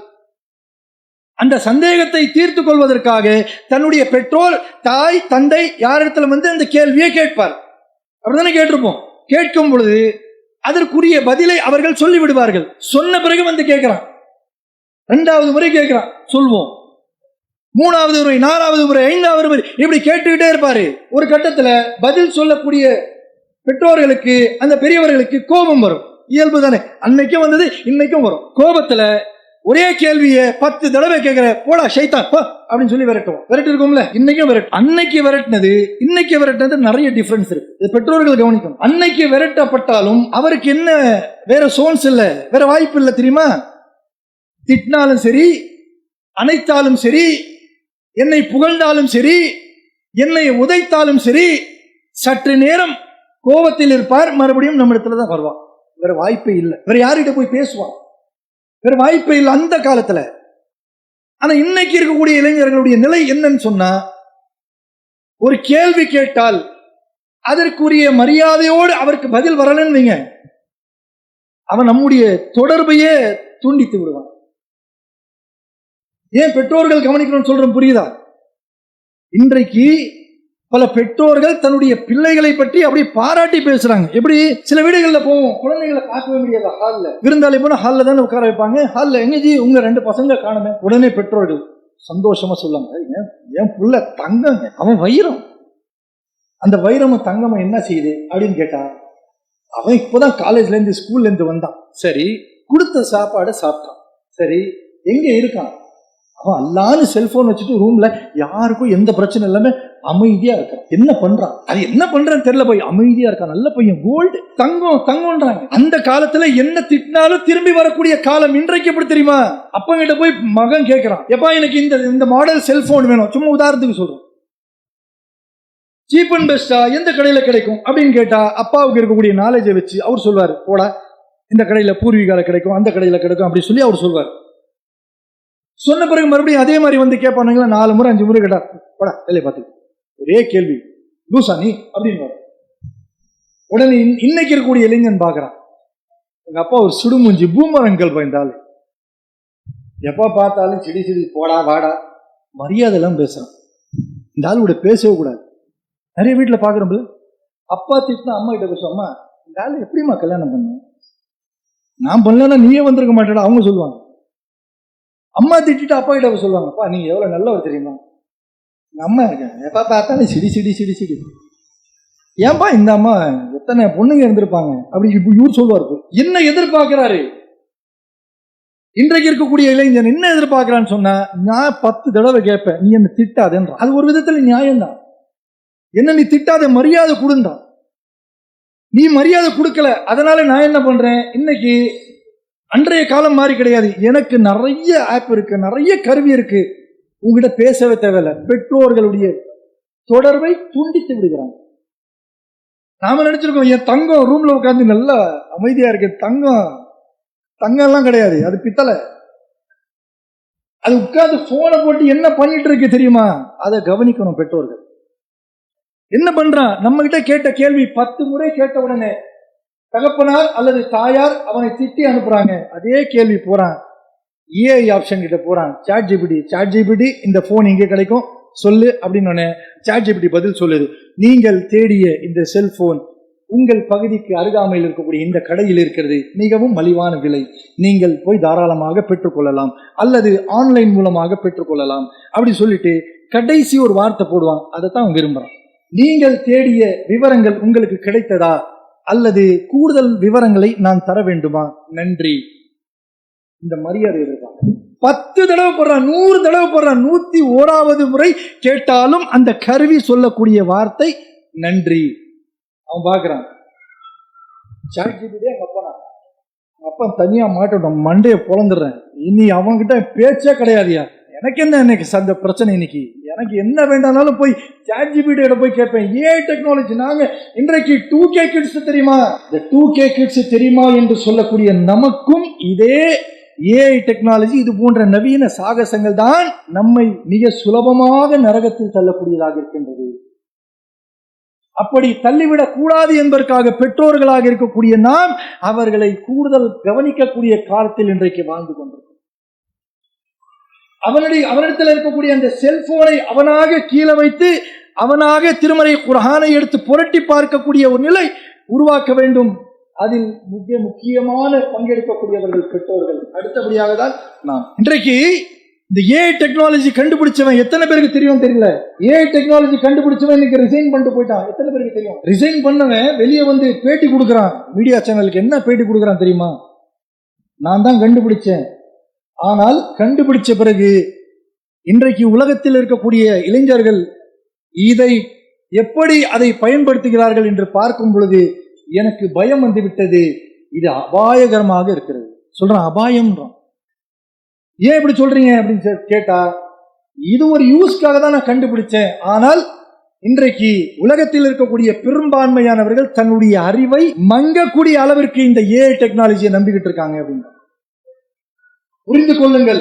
அந்த சந்தேகத்தை தீர்த்து கொள்வதற்காக தன்னுடைய பெற்றோர், தாய், தந்தை யாரிடத்துல வந்து அந்த கேள்வியை கேட்பார். அப்படித்தானே கேட்டிருப்போம். கேட்கும் பொழுது அதற்குரிய பதிலை அவர்கள் சொல்லிவிடுவார்கள். சொன்ன பிறகு வந்து கேட்கிறான், 2வது முறை கேட்கிறான், சொல்வோம். 3வது முறை, 4வது முறை, 5வது முறை, இப்படி கேட்டுக்கிட்டே இருப்பாரு. ஒரு கட்டத்துல பதில் சொல்லக்கூடிய பெற்றோர்களுக்கு, அந்த பெரியவர்களுக்கு கோபம் வரும். இயல்பு தானே, அன்னைக்கும் வந்தது இன்னைக்கும் வரும். கோபத்துல ஒரே கேள்வியை 10 தடவை கேட்கிற, போடா ஷைத்தான் அப்படின்னு சொல்லி விரட்டு இருக்கும்ல. இன்னைக்கும் விரட்டு. அன்னைக்கு விரட்டினது இன்னைக்கு விரட்டினது நிறைய டிஃபரன்ஸ் இருக்கு. இது பெற்றோர்கள் கவனிக்கணும். அன்னைக்கு விரட்டப்பட்டாலும் அவருக்கு என்ன வேற சோர்ஸ் இல்ல, வேற வாய்ப்பு இல்லை தெரியுமா? திட்டினாலும் சரி, அணைத்தாலும் சரி, என்னை புகழ்ந்தாலும் சரி, என்னை உதைத்தாலும் சரி, சற்று நேரம் கோபத்தில் இருப்பார், மறுபடியும் நம்ம இடத்துல தான் வருவான். வேற வாய்ப்பே இல்லை. வேற யார்கிட்ட போய் பேசுவான்? வேற வாய்ப்பே இல்லை அந்த காலத்துல. ஆனா இன்னைக்கு இருக்கக்கூடிய இளைஞர்களுடைய நிலை என்னன்னு சொன்னா, ஒரு கேள்வி கேட்டால் அதற்குரிய மரியாதையோடு அவருக்கு பதில் வரலன்னு வைங்க, அவன் நம்முடைய தொடர்பையே துண்டித்து விடுவான். ஏன் பெற்றோர்கள் கவனிக்கணும்னு சொல்றோம், புரியுதா? இன்றைக்கு பல பெற்றோர்கள் தன்னுடைய பிள்ளைகளை பற்றி அப்படி பாராட்டி பேசுறாங்க. எப்படி சில வீடுகளில் போவோம், குழந்தைகளை பார்க்கவே முடியாது. ஹால்ல விருந்தாளி போனா ஹால்ல தானே உட்கார வைப்பாங்க. ஹால்ல எங்கஜி உங்க 2 பசங்க காணுமே, உடனே பெற்றோர்கள் சந்தோஷமா சொல்லாங்க, என் புள்ள தங்கங்க, அவன் வைரம், அந்த வைரமும் தங்கமும் என்ன செய்யுது அப்படின்னு கேட்டா, அவன் இப்பதான் காலேஜ்ல இருந்து ஸ்கூல்ல இருந்து வந்தான், சரி கொடுத்த சாப்பாடு சாப்பிட்டான், சரி எங்க இருக்கான், அவன் அல்லான்னு செல்போன் வச்சுட்டு ரூம்ல யாருக்கும் எந்த பிரச்சனை இல்லாம அமைதியா இருக்கான். என்ன பண்றான், அது என்ன பண்றான்னு தெரியல, போய் அமைதியா இருக்கான், நல்ல பையன், கோல்டு, தங்கம் தங்கம்ன்றாங்க. அந்த காலத்துல என்ன திட்டினாலும் திரும்பி வரக்கூடிய காலம். இன்றைக்கு எப்படி தெரியுமா? அப்பா கிட்ட போய் மகன் கேட்கிறான், எப்பா எனக்கு இந்த மாடல் செல்போன் வேணும், சும்மா உதாரணத்துக்கு சொல்றோம், சீப் அண்ட் பெஸ்டா எந்த கடையில கிடைக்கும் அப்படின்னு கேட்டா, அப்பாவுக்கு இருக்கக்கூடிய நாலேஜை வச்சு அவர் சொல்வாரு, போடா இந்த கடையில பூர்வீகால கிடைக்கும், அந்த கடையில கிடைக்கும் அப்படி சொல்லி அவர் சொல்வார். சொன்ன பிறகு மறுபடியும் அதே மாதிரி வந்து கேட்பானுங்களா, 4 முறை 5 முறை கேட்டா, போடா வேலையை பார்த்து, ஒரே கேள்வி, லூசா நீ அப்படின்னு. உடனே இன்னைக்கு இருக்கக்கூடிய இளைஞன் பாக்குறான், எங்க அப்பா ஒரு சுடுமுஞ்சி பூமரங்கள் பயந்தாள், எப்ப பார்த்தாலும் சிடி சிடி போடா வாடா, மரியாதை எல்லாம் பேசுறான். இந்த ஆளோட பேசவே கூடாது. நிறைய வீட்டுல பாக்குறோம், அப்பா திட்டினா அம்மா கிட்ட பேசுவோம், அம்மா இந்த ஆளு எப்படிமா கல்யாணம் பண்ண, நான் பண்ணலன்னா நீயே வந்திருக்க மாட்டேடா அவங்க சொல்லுவாங்க. அம்மா திட்டிட்டு அப்பா கிட்ட சொல்லுவாங்க, அப்பா நீங்க எவ்வளவு நல்லவர் தெரியுமா, அம்மா இருக்கேன் எப்ப பார்த்தாலும் சிடி சிடி சிடி சிடி, ஏன்பா இந்த அம்மா எத்தனை பொண்ணுங்க இருந்திருப்பாங்க அப்படி இப்ப இவர் சொல்லுவார். என்ன எதிர்பார்க்கிறாரு இன்றைக்கு இருக்கக்கூடிய இளைஞன், என்ன எதிர்பார்க்கிறான்னு சொன்னா, நான் 10 தடவை கேட்பேன், நீ என்ன திட்டாதேன்ற. அது ஒரு விதத்துல நியாயம்தான். என்ன நீ திட்டாத, மரியாதை கொடுந்தான். நீ மரியாதை கொடுக்கல, அதனால நான் என்ன பண்றேன், இன்னைக்கு அன்றைய காலம் மாதிரி கிடையாது. எனக்கு நிறைய ஆப் இருக்கு, நிறைய கருவி இருக்கு, உங்ககிட்ட பேசவே தேவையில்லை. பெற்றோர்களுடைய தொடர்பை துண்டித்து விடுகிறாங்க. நாம நினைச்சிருக்கோம் என் தங்கம் ரூம்ல உட்கார்ந்து நல்லா அமைதியா இருக்கு, தங்கம் எல்லாம் கிடையாது, அது பித்தளை. அது உட்கார்ந்து போனை போட்டு என்ன பண்ணிட்டு இருக்கு தெரியுமா? அதை கவனிக்கணும் பெற்றோர்கள். என்ன பண்றான்? நம்ம கிட்ட கேட்ட கேள்வி 10 முறை கேட்ட உடனே தகப்பனார் அல்லது தாயார் அவனை திட்டி அனுப்புறாங்க. அதே கேள்வி போறான் ஏஐ ஆப்ஷன் கிட்ட போறான், சாட் ஜிபிடி இந்த போன் எங்கே கிடைக்கும் சொல்லு அப்படின்னு. சாட் ஜிபிடி பதில் சொல்லுது, நீங்கள் தேடிய இந்த செல்போன் உங்கள் பகுதிக்கு அருகாமையில் இருக்கக்கூடிய இந்த கடையில் இருக்கிறது, மிகவும் மலிவான விலை, நீங்கள் போய் தாராளமாக பெற்றுக்கொள்ளலாம் அல்லது ஆன்லைன் மூலமாக பெற்றுக்கொள்ளலாம் அப்படி சொல்லிட்டு கடைசி ஒரு வார்த்தை போடுவான். அதைத்தான் அவன் விரும்புறான். நீங்கள் தேடிய விவரங்கள் உங்களுக்கு கிடைத்ததா அல்லது கூடுதல் விவரங்களை நான் தர வேண்டுமா? நன்றி. இந்த மரியாதை எதிர்பார்க்க 10 தடவை போடுறான், 100 தடவை போடுறான், 101வது முறை கேட்டாலும் அந்த கருவி சொல்லக்கூடிய வார்த்தை நன்றி. அவன் பார்க்கிறான். சாட் ஜிபிடி அப்பா தனியா மாட்டோம், மண்டையை பொழந்துடுறேன், இனி அவன்கிட்ட பேச்சே கிடையாதுயா. எனக்கு என்ன இன்னைக்கு அந்த பிரச்சனை, இன்னைக்கு எனக்கு என்ன வேண்டாம்னாலும் போய் சாட் ஜிபிடியோட போய் கேட்பேன். AI technology. நாங்க இன்றைக்கு 2K கிட்ஸ் தெரியுமா, இந்த 2K கிட்ஸ் தெரியுமா என்று சொல்லக்கூடிய நமக்கும் இதே ஏஐ டெக்னாலஜி, இது போன்ற நவீன சாகசங்கள் தான் நம்மை மிக சுலபமாக நரகத்தில் தள்ளக்கூடியதாக இருக்கின்றது. அப்படி தள்ளிவிடக் கூடாது என்பதற்காக பெற்றோர்களாக இருக்கக்கூடிய நாம் அவர்களை கூடுதல் கவனிக்கக்கூடிய காலத்தில் இன்றைக்கு வாழ்ந்து கொண்டிருக்கிறோம். அவனிடத்தில் இருக்கக்கூடிய அந்த செல்போனை அவனாக கீழே வைத்து அவனாக திருமறை குர்ஆனை எடுத்து புரட்டி பார்க்கக்கூடிய ஒரு நிலை உருவாக்க வேண்டும். அதில் மிக முக்கியமான பங்கெடுக்கக்கூடியவர்கள் பெற்றோர்கள். அடுத்தபடியாக தான் நாம். இன்றைக்கு இந்த ஏஐ டெக்னாலஜி கண்டுபிடிச்சவன் எத்தனை பேருக்கு தெரியும் தெரியல. ஏஐ டெக்னாலஜி கண்டுபிடிச்சவன் இன்னைக்கு ரிசைன் பண்ணிட்டு போயிட்டான். எத்தனை பேருக்கு தெரியும்? ரிசைன் பண்ணவன் வெளியே வந்து பேட்டி கொடுக்குறான், மீடியா சேனலுக்கு. என்ன பேட்டி கொடுக்குறான் தெரியுமா? நான் தான் கண்டுபிடிச்சேன். ஆனால் கண்டுபிடிச்ச பிறகு இன்றைக்கு உலகத்தில் இருக்கக்கூடிய இளைஞர்கள் இதை எப்படி அதை பயன்படுத்துகிறார்கள் என்று பார்க்கும் பொழுது எனக்கு பயம் வந்து விட்டது. இது அபாயகரமாக இருக்கிறது. சொல்றான், அபாயம்ன்றான். ஏன் இப்படி சொல்றீங்க அப்படின்னு கேட்டா, இது ஒரு யூஸ்க்காக தான் நான் கண்டுபிடிச்சேன். ஆனால் இன்றைக்கு உலகத்தில் இருக்கக்கூடிய பெரும்பான்மையானவர்கள் தன்னுடைய அறிவை மங்கக்கூடிய அளவிற்கு இந்த ஏஐ டெக்னாலஜியை நம்பிக்கிட்டு இருக்காங்க அப்படின்னு புரிந்து கொள்ளுங்கள்.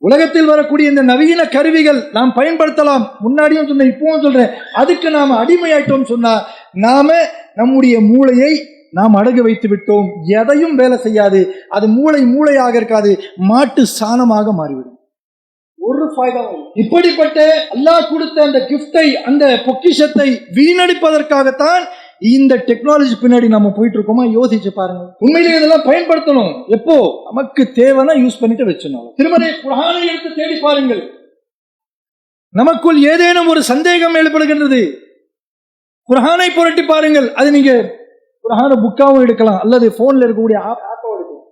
உலகத்தில் வரக்கூடிய இந்த நவீன கருவிகள் நாம் பயன்படுத்தலாம். முன்னாடியும் சொன்னேன், இப்பவும் சொல்றேன். அதுக்கு நாம அடிமையாயிட்டோம் சொன்னா நாம நம்முடைய மூளையை நாம் அடகு வைத்து விட்டோம். எதையும் வேலை செய்யாது. அது மூளையாக இருக்காது, மாட்டு சாணமாக மாறிவிடும். ஒரு ஃபாய்தா. இப்படிப்பட்ட அல்லாஹ் கொடுத்த அந்த கிஃப்டை, அந்த பொக்கிஷத்தை வீணடிப்பதற்காகத்தான் இந்த டெக்னாலஜி பின்னாடி நம்ம போயிட்டு இருக்கோமா? யோசிச்சு பாருங்க. உண்மையிலேயே இதெல்லாம் பயன்படுத்தணும். எப்போ நமக்கு தேவைன்னா யூஸ் பண்ணிட்டு வச்சோம். திருமறை குர்ஆனை எடுத்து தேடி பாருங்கள். நமக்குள் ஏதேனும் ஒரு சந்தேகம் ஏற்படுகின்றது, குர்ஆனை புரட்டி பாருங்கள். அது நீங்க குர்ஆனை புக்காவும் எடுக்கலாம் அல்லது போன்ல இருக்கக்கூடிய ஆப்போ எடுக்கலாம்.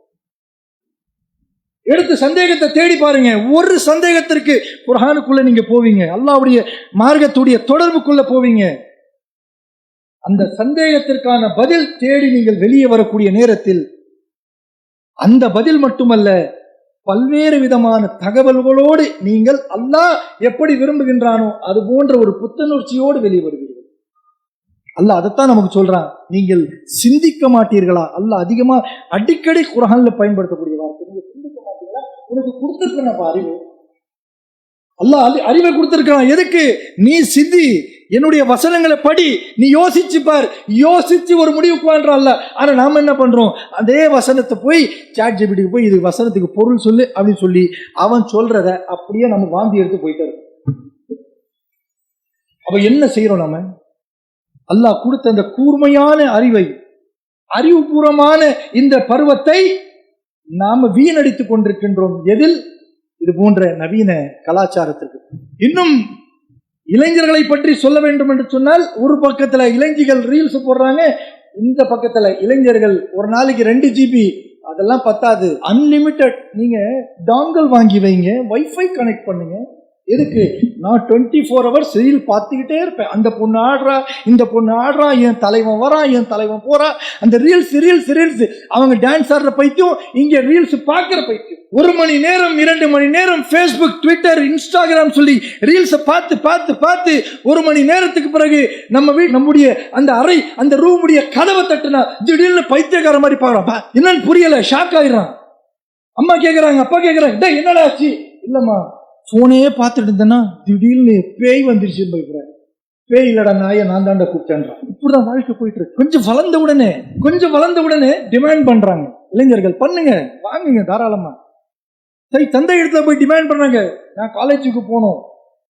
எடுத்து சந்தேகத்தை தேடி பாருங்க. ஒரு சந்தேகத்திற்கு குர்ஆனுக்குள்ள நீங்க போவீங்க, அல்லாஹ்வுடைய மார்க்கத்துடைய தொடர்புக்குள்ள போவீங்க. அந்த சந்தேகத்திற்கான பதில் தேடி நீங்கள் வெளியே வரக்கூடிய நேரத்தில் அந்த பதில் மட்டுமல்ல, பல்வேறு விதமான தகவல்களோடு நீங்கள் அல்லாஹ் எப்படி விரும்புகின்றானோ அது போன்ற ஒரு புத்துணர்ச்சியோடு வெளியே வருவீர்கள். அல்லாஹ் அதைத்தான் நமக்கு சொல்றான். நீங்கள் சிந்திக்க மாட்டீர்களா? அல்லாஹ் அதிகமா அடிக்கடி குர்ஆன்ல பயன்படுத்தக்கூடிய வார்த்தை, நீங்க சிந்திக்க மாட்டீங்களா? உனக்கு கொடுத்திருக்க அறிவு, அல்லாஹ் அறிவை கொடுத்திருக்கான். எதுக்கு? நீ சிந்தி, என்னுடைய வசனங்களை படி, நீ யோசிச்சு பார், யோசிச்சு ஒரு முடிவுக்கு வாழ்றான்ல. ஆனா நாம என்ன பண்றோம்? அதே வசனத்தை போய் சாட் ஜிபிடிக்கு போய் இது வசனத்துக்கு பொருள் சொல்லு அப்படின்னு சொல்லி அவன் சொல்றத அப்படியே நம்ம வாந்தி எடுத்து போயிட்டே இருக்கோம். அப்ப என்ன செய்யறோம்? நாம அல்லாஹ் கொடுத்த அந்த கூர்மையான அறிவை, அறிவுபூர்வமான இந்த பருவத்தை நாம வீணடித்துக் கொண்டிருக்கின்றோம். எதில்? இது போன்ற நவீன கலாச்சாரத்திற்கு. இன்னும் இளைஞர்களை பற்றி சொல்ல வேண்டும் என்று சொன்னால், ஒரு பக்கத்துல இளைஞர்கள் ரீல்ஸ் போடுறாங்க, இந்த பக்கத்துல இளைஞர்கள் ஒரு நாளைக்கு 2 GB, அதெல்லாம் பத்தாது, அன்லிமிட்டெட். நீங்க டாங்கல் வாங்கி வைங்க, வைஃபை கனெக்ட் பண்ணுங்க, எதுக்கு? நான் 24 hours ரீல் பார்த்துக்கிட்டே இருப்பேன். அந்த பொண்ணு ஆடுறா, இந்த பொண்ணு ஆடுறா, என் தலைவன் வரான், என் தலைவன் போறா, அந்த ரீல்ஸ் ரீல்ஸ் ரீல்ஸ். அவங்க டான்ஸ் ஆடுற பைத்தியம், இங்க ரீல்ஸ் பார்க்கிற பைத்தியம். 1 மணி நேரம் 2 மணி நேரம் ஃபேஸ்புக், ட்விட்டர், இன்ஸ்டாகிராம் சொல்லி ரீல்ஸ் பார்த்து பார்த்து பார்த்து 1 மணி நேரத்துக்கு பிறகு நம்முடைய அந்த அறை, அந்த ரூமுடைய கதவை தட்டுனா திடீர்னு பைத்தியக்கார மாதிரி பார்க்கறான். என்னன்னு புரியல, ஷாக் ஆயிடுறான். அம்மா கேட்கறாங்க, அப்பா கேட்கறாங்க, டேய் என்னடா ஆச்சு? இல்லம்மா போனே பார்த்துட்டு இருந்தேன்னா திடீர்னு பேய் வந்துருச்சு. பேய் இல்லடா நாயை நான் தாண்டா கூப்பிட்டேன்றான். இப்படிதான் வாழ்க்கை போயிட்டு இருக்கு. கொஞ்சம் வளர்ந்த உடனே டிமாண்ட் பண்றாங்க இளைஞர்கள். பண்ணுங்க, வாங்குங்க தாராளமா. சரி, தந்தை இடத்துல போய் டிமாண்ட் பண்றாங்க, நான் காலேஜுக்கு போகணும்,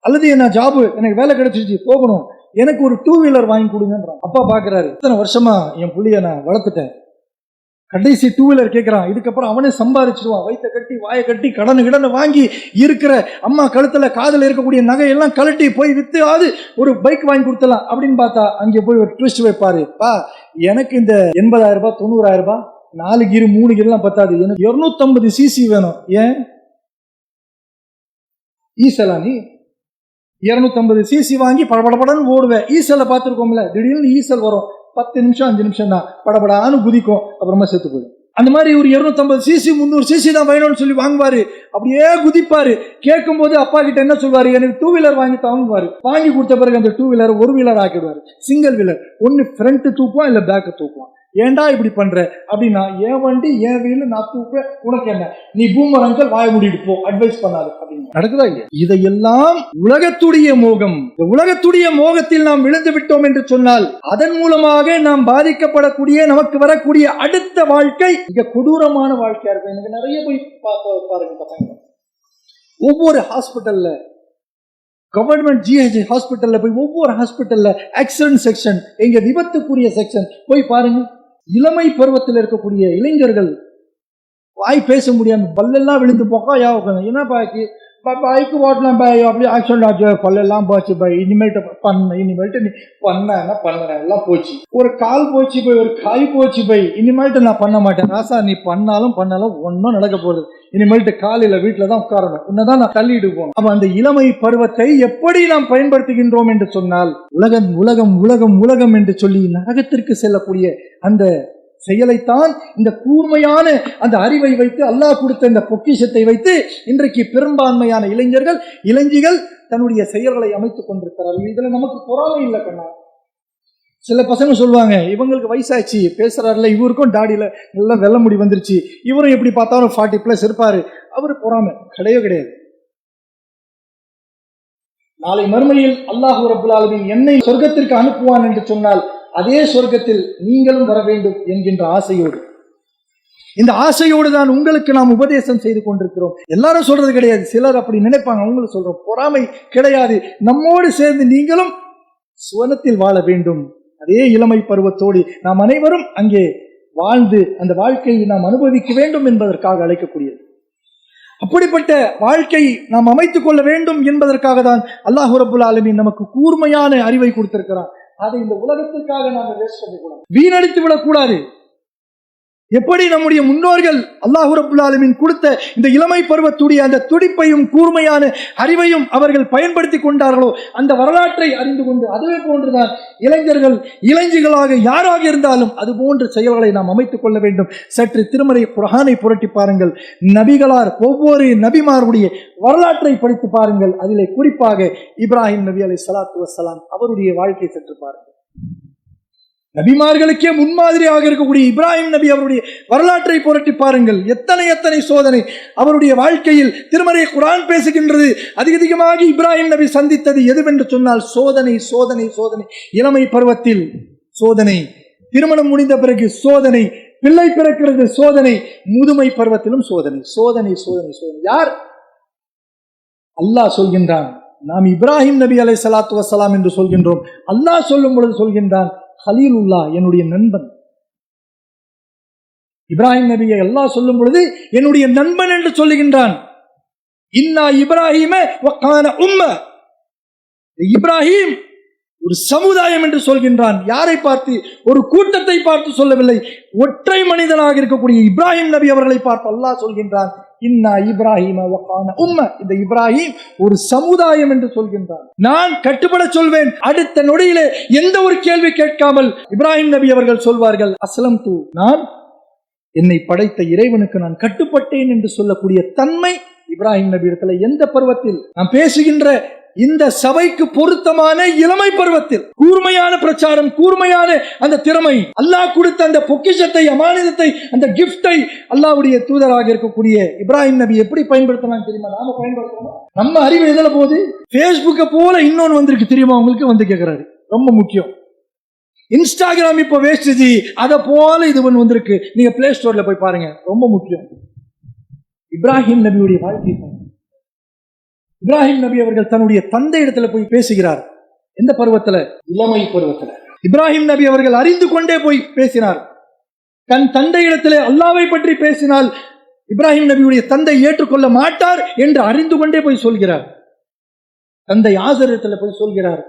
அல்லது நான் ஜாபு, எனக்கு வேலை கிடைச்சிருச்சு போகணும், எனக்கு ஒரு 2 வீலர் வாங்கி கொடுங்கன்றான். அப்பா பாக்குறாரு, இத்தனை வருஷமா என் புள்ளைய நான் வளர்த்துட்டேன், கடைசி 2 வீலர் கேட்கிறான். இதுக்கப்புறம் அவனே சம்பாதிச்சிருவான். வயிற்ற கட்டி வாயை கட்டி கடனை வாங்கி இருக்கிற அம்மா கழுத்துல காதல இருக்கக்கூடிய நகையெல்லாம் கழட்டி போய் வித்து அது ஒரு பைக் வாங்கி கொடுத்தலாம் அப்படின்னு பார்த்தா அங்கே போய் ஒரு ட்விஸ்ட் வைப்பாரு. பா, எனக்கு இந்த 80,000 ரூபாய் 90,000 ரூபாய் 4 கீரு 3 கீரெல்லாம் பத்தாது, எனக்கு 250 சிசி வேணும். ஏன் ஈசலா நீ 250 சிசி வாங்கி படபடன்னு ஓடுவேன். ஈசலை பார்த்துருக்கோம்ல, திடீர்னு ஈசல் வரும், 10 நிமிஷம் 5 நிமிஷம் தான், படபடான்னு குதிக்கும், அப்புறமா செத்து போயிடும். அந்த மாதிரி ஒரு 250 சிசி 300 சிசி தான் வேணும்னு சொல்லி வாங்குவாரு. அப்படியே குதிப்பாரு. கேட்கும் போது அப்பா கிட்ட என்ன சொல்வாரு, எனக்கு 2 வீலர் வாங்கி தாங்குவாரு. வாங்கி கொடுத்த பிறகு அந்த 2 வீலர் 1 வீலர் ஆக்கிடுவாரு. சிங்கிள் வீலர், ஒன்னு ஃப்ரண்ட் தூக்குவான் இல்ல பேக் தூக்குவான். ஏண்டா இப்படி பண்ற அப்படின்னா, என் வண்டி என் வீடு நான் தூக்குவேன், உனக்கு என்ன, நீ பூமர் அங்கிள் வாய மூடிட்டு போ, அட்வைஸ் பண்ணாது அப்படின்னு நடக்குதா இல்லையா? இதையெல்லாம் உலகத்துடைய மோகம். உலகத்துடைய மோகத்தில் நாம் விழுந்து விட்டோம் என்று சொன்னால் அதன் மூலமாக நாம் பாதிக்கப்படக்கூடிய, நமக்கு வரக்கூடிய அடுத்த வாழ்க்கை மிக கொடூரமான வாழ்க்கையா இருக்கும். எனக்கு நிறைய போய் பாருங்க பசங்க, ஒவ்வொரு ஹாஸ்பிட்டல்ல, கவர்மெண்ட் ஜிஹெச் ஹாஸ்பிட்டல்ல போய் ஒவ்வொரு ஹாஸ்பிட்டல்ல ஆக்சிடென்ட் செக்ஷன், எங்க விபத்துக்குரிய செக்ஷன் போய் பாருங்க. இளமை பருவத்தில் இருக்கக்கூடிய இளைஞர்கள் வாய் பேச முடியாம பல்லெல்லாம் விழுந்து போக்கா யாவுக்காங்க. என்ன பாய்க்கு பைக்கு ஓட்டலாம் பாய், அப்படியே ஆக்சிடென்ட் ஆச்சு, பல்லெல்லாம் போச்சு பாய், இனிமேல்ட்டு நீ பண்ண எல்லாம் போச்சு. ஒரு கால் போச்சு போய், ஒரு காய் போச்சு போய், இனிமேல்ட்டு நான் பண்ண மாட்டேன். ராசா நீ பண்ணாலும் ஒன்னும் நடக்க போகுது, இனிமேல்ட்டு காலையில வீட்டுல தான் உட்காரணும், உன்னதான் நான் தள்ளிட்டு போகணும். அப்ப அந்த இளமை பருவத்தை எப்படி நாம் பயன்படுத்துகின்றோம் என்று சொன்னால், உலகம் உலகம் உலகம் உலகம் என்று சொல்லி நரகத்திற்கு செல்லக்கூடிய அந்த செயலைத்தான் இந்த கூர்மையான அந்த அறிவை வைத்து, அல்லாஹ் கொடுத்த இந்த பொக்கிஷத்தை வைத்து இன்றைக்கு பெரும்பான்மையான இளைஞர்கள் தன்னுடைய செயல்களை அமைத்துக் கொண்டிருக்கிறார்கள். இதுல நமக்கு பொறாமை இல்லை கண்ணா. சில பசங்க சொல்லுவாங்க, இவங்களுக்கு வயசாச்சு பேசுறாருல, இவருக்கும் தாடியில நல்லா வெள்ள முடி வந்துருச்சு, இவரும் எப்படி பார்த்தாலும் 40+ இருப்பாரு, அவரு பொறாமை கிடையாது. நாளை மறுமையில் அல்லாஹ் ரப்பல் ஆலமீன் என்னை சொர்க்கத்திற்கு அனுப்புவான் என்று சொன்னால் அதே சொர்க்கத்தில் நீங்களும் வர வேண்டும் என்கின்ற ஆசையோடு, இந்த ஆசையோடு தான் உங்களுக்கு நாம் உபதேசம் செய்து கொண்டிருக்கிறோம். எல்லாரும் சொல்றது கிடையாது, சிலர் அப்படி நினைப்பாங்க. அவங்களுக்கு சொல்றோம், பொறாமை கிடையாது. நம்மோடு சேர்ந்து நீங்களும் சுவனத்தில் வாழ வேண்டும். அதே இளமை பருவத்தோடு நாம் அனைவரும் அங்கே வாழ்ந்து அந்த வாழ்க்கையை நாம் அனுபவிக்க வேண்டும் என்பதற்காக அழைக்கக்கூடியது. அப்படிப்பட்ட வாழ்க்கை நாம் அமைத்துக் கொள்ள வேண்டும் என்பதற்காக தான் அல்லாஹ் ரப்பல் ஆலமீன் நமக்கு கூர்மையான அறிவை கொடுத்திருக்கிறான். அதை இந்த உலகத்திற்காக நாம் வேஸ்ட் பண்ணக்கூடாது, வீணடித்து விடக்கூடாது. எப்படி நம்முடைய முன்னோர்கள் அல்லாஹ் ரப்பல் ஆலமீன் கொடுத்த இந்த இளமை பருவத்துடைய அந்த துடிப்பையும் கூர்மையான அறிவையும் அவர்கள் பயன்படுத்தி கொண்டார்களோ, அந்த வரலாற்றை அறிந்து கொண்டு அதுவே போன்றுதான் இளைஞர்களாக யாராக இருந்தாலும் அது போன்ற செயல்களை நாம் அமைத்துக் கொள்ள வேண்டும். சற்று திருமறை குர்ஆனை புரட்டி பாருங்கள், நபிகளார் ஒவ்வொரு நபிமாருடைய வரலாற்றை படித்து பாருங்கள். அதிலே குறிப்பாக இப்ராஹிம் நபி அலைஹிஸ்ஸலாத்து வஸ்ஸலாம் அவருடைய வாழ்க்கை சற்று பாருங்கள். நபிமார்களுக்கே முன்மாதிரியாக இருக்கக்கூடிய இப்ராஹிம் நபி அவருடைய வரலாற்றை புரட்டி பாருங்கள். எத்தனை சோதனை அவருடைய வாழ்க்கையில் திருமறை குர்ஆன் பேசுகின்றது. அதிகமாக இப்ராஹிம் நபி சந்தித்தது எதுவென்று சொன்னால் சோதனை. இளமை பருவத்தில் சோதனை, திருமணம் முடிந்த பிறகு சோதனை, பிள்ளை பிறக்கிறது சோதனை, முதுமை பருவத்திலும் சோதனை. யார்? அல்லாஹ் சொல்கின்றான். நாம் இப்ராஹிம் நபி அலைஹிஸ்ஸலாத்து வஸ்ஸலாம் என்று சொல்கின்றோம். அல்லாஹ் சொல்லும் பொழுது சொல்கின்றான், கலீலுல்லா, என்னுடைய நண்பன். இப்ராஹிம் நபியை அல்லாஹ் சொல்லும் பொழுது என்னுடைய நண்பன் என்று சொல்லுகின்றான். இன்னா இப்ராஹிம வகான உம்ம, இப்ராஹிம் ஒரு சமுதாயம் என்று சொல்கின்றான். யாரை பார்த்து? ஒரு கூட்டத்தை பார்த்து சொல்லவில்லை. ஒற்றை மனிதனாக இருக்கக்கூடிய இப்ராஹிம் நபி அவர்களை பார்த்து அல்லாஹ் சொல்கின்றான், இன்னா இப்ராஹிம வகான உம்ம, இந்த இப்ராஹிம் ஒரு சமுதாயம் என்று சொல்கின்றான். நான் கட்டுப்பட சொல்வேன். அடுத்த நொடியிலே எந்த ஒரு கேள்வி கேட்காமல் இப்ராஹிம் நபி அவர்கள் சொல்வார்கள், அஸ்லம் தூ, நான் என்னை படைத்த இறைவனுக்கு நான் கட்டுப்பட்டேன் என்று சொல்லக்கூடிய தன்மை இப்ராஹிம் நபி இடத்துல எந்த பருவத்தில்? நாம் பேசுகின்ற இந்த சபைக்கு பொருத்தமான இளமை பருவத்தில் கூர்மையான பிரச்சாரம், கூர்மையான அந்த திறமை, அல்லாஹ் கொடுத்த அந்த பொக்கிஷத்தை, அமானிதத்தை, அந்த கிஃப்டை அல்லாஹ்வுடைய தூதராக இருக்கக்கூடிய இப்ராஹிம் நபி எப்படி பயன்படுத்தலாம் தெரியுமா? நாம பயன்படுத்தணும். நம்ம அறிவு எதுல போகுது? பேஸ்புக்கை போல இன்னொன்னு வந்திருக்கு தெரியுமா உங்களுக்கு? வந்து கேட்கிறாரு. ரொம்ப முக்கியம். இன்ஸ்டாகிராம் இப்ப வேஸ்ட், அத போல இது ஒன்று வந்திருக்கு. நீங்க பிளே ஸ்டோர்ல போய் பாருங்க. ரொம்ப முக்கியம். இப்ராஹிம் நபியுடைய வாழ்க்கை. இப்ராஹிம் நபி அவர்கள் தன்னுடைய தந்தை இடத்துல போய் பேசுகிறார். எந்த பருவத்துல? இளமை பருவத்துல. இப்ராஹிம் நபி அவர்கள் அறிந்து கொண்டே போய் பேசினார். தன் தந்தை இடத்துல அல்லாஹ்வை பற்றி பேசினால் இப்ராஹிம் நபியுடைய தந்தை ஏற்றுக்கொள்ள மாட்டார் என்று அறிந்து கொண்டே போய் சொல்கிறார். தந்தை ஆசர் இடத்துல போய் சொல்கிறார்,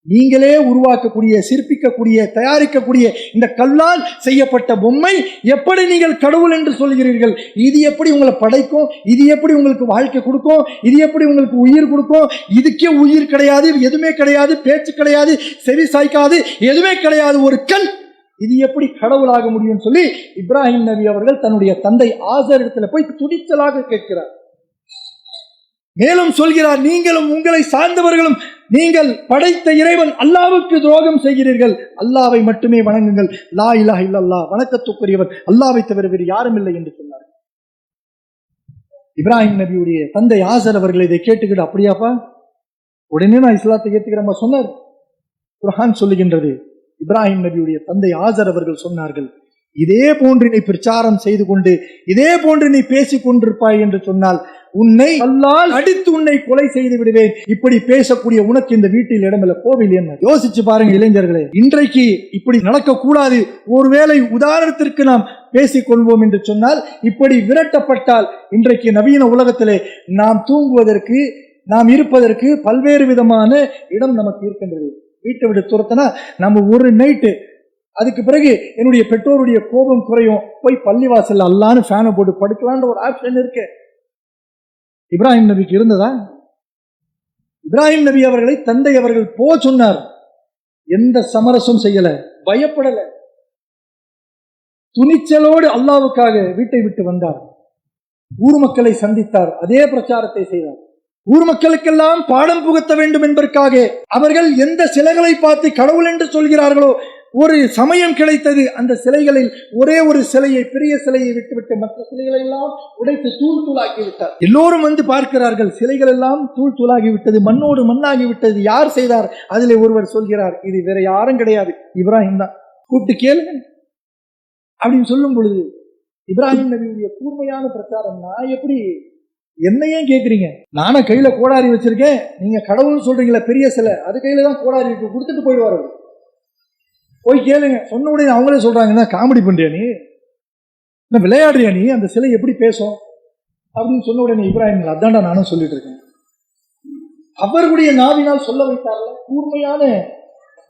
நீங்களே உருவாக்கக்கூடிய, சிற்பிக்கக்கூடிய, தயாரிக்கக்கூடிய இந்த கல்லால் செய்யப்பட்ட பொம்மை எப்படி நீங்கள் கடவுள் என்று சொல்கிறீர்கள்? இது எப்படி உங்களை படைக்கும்? இது எப்படி உங்களுக்கு வாழ்க்கை கொடுக்கும்? இது எப்படி உங்களுக்கு உயிர் கொடுக்கும்? இதுக்கே உயிர் கிடையாது, எதுவுமே கிடையாது, பேச்சு கிடையாது, செவி சாய்க்காது, எதுவுமே கிடையாது, ஒரு கல், இது எப்படி கடவுளாக முடியும் சொல்லி இப்ராஹிம் நபி அவர்கள் தன்னுடைய தந்தை ஆசர் இடத்துல போய் துணிச்சலாக கேட்கிறார். மேலும் சொல்கிறார், நீங்களும் உங்களை சார்ந்தவர்களும் நீங்கள் படைத்த இறைவன் அல்லாஹ்வுக்கு துரோகம் செய்கிறீர்கள். அல்லாஹ்வை மட்டுமே வணங்குங்கள். லா இலாஹ இல்லல்லாஹ், வணக்கத்துக்குரியவர் அல்லாஹ்வை தவிர வேறு யாரும் இல்லை என்று சொன்னார். இப்ராஹிம் நபியுடைய தந்தை ஆசர் அவர்கள் இதை கேட்டுக்கிட்டு, அப்படியாப்பா, உடனே நான் இஸ்லாத்தை ஏற்றுக்கிறேன் சொன்னார். குர்ஆன் சொல்லுகின்றது, இப்ராஹிம் நபியுடைய தந்தை ஆசர் அவர்கள் சொன்னார்கள், இதே போன்று நீ பிரச்சாரம் செய்து கொண்டு, இதே போன்று நீ பேசிக் கொண்டிருப்பாய் என்று சொன்னால் உன்னை அல்லாஹ் அடித்து உன்னை கொலை செய்து விடுவேன். இப்படி பேசக்கூடிய உனக்கு இந்த வீட்டில் இடமில்ல, கோவில் என்ன? யோசிச்சு பாருங்க இளைஞர்களே, இன்றைக்கு இப்படி நடக்க கூடாது. ஒருவேளை உதாரணத்திற்கு நாம் பேசிக் கொள்வோம் என்று சொன்னால், இப்படி விரட்டப்பட்டால் இன்றைக்கு நவீன உலகத்திலே நாம் தூங்குவதற்கு, நாம் இருப்பதற்கு பல்வேறு விதமான இடம் நமக்கு இருக்கின்றது. வீட்டை விட்டு துரத்தினா நம்ம ஒரு நைட்டு, அதுக்கு பிறகு என்னுடைய பெற்றோருடைய கோபம் குறையும், போய் பள்ளிவாசல்ல அல்லான்னு ஃபேனை போட்டு படுக்கலான்ற ஒரு ஆப்ஷன் இருக்கு. இப்ராஹிம் நபிக்கு இருந்ததா? இப்ராஹிம் நபி அவர்களை தந்தை அவர்கள் சொன்னார். எந்த சமரசம் செய்யல, பயப்படல, துணிச்சலோடு அல்லாஹ்வுக்காக வீட்டை விட்டு வந்தார். ஊர் மக்களை சந்தித்தார், அதே பிரச்சாரத்தை செய்தார். ஊர் மக்களுக்கெல்லாம் பாடம் புகுத்த வேண்டும் என்பதற்காக அவர்கள் எந்த சிலைகளை பார்த்து கடவுள் என்று சொல்கிறார்களோ, ஒரு சமயம் கிடைத்தது. அந்த சிலைகளில் ஒரே ஒரு சிலையை, பெரிய சிலையை விட்டுவிட்டு மற்ற சிலைகளை எல்லாம் உடைத்து தூள் தூளாக்கி விட்டார். எல்லோரும் வந்து பார்க்கிறார்கள், சிலைகள் எல்லாம் தூள் தூளாகி விட்டது, மண்ணோடு மண்ணாகி விட்டது. யார் செய்தார்? அதிலே ஒருவர் சொல்கிறார், இது வேற யாரும் கிடையாது, இப்ராஹிம் தான். கூப்பிட்டு கேளுங்க அப்படின்னு சொல்லும் பொழுது, இப்ராஹிம் நபியுடைய கூர்மையான பிரச்சாரம். நான் எப்படி, என்னையே கேட்குறீங்க? நானும் கையில கோடாரி வச்சிருக்கேன், நீங்க கடவுள் சொல்றீங்களா, பெரிய சிலை, அது கையில தான் கோடாரி இருக்கு, கொடுத்துட்டு போயிடுவாரு. போய் கேளுங்க. சொன்ன உடனே அவங்களே சொல்றாங்கன்னா, காமெடி பண்றியா நீ, என்ன விளையாடுறியா நீ, அந்த சிலை எப்படி பேசும் அப்படின்னு சொன்ன உடனே இப்ராஹிம், அதான்டா நானும் சொல்லிட்டு இருக்கேன். அவர்களுடைய நாவினால் சொல்ல வைத்தார்கள். கூர்மையான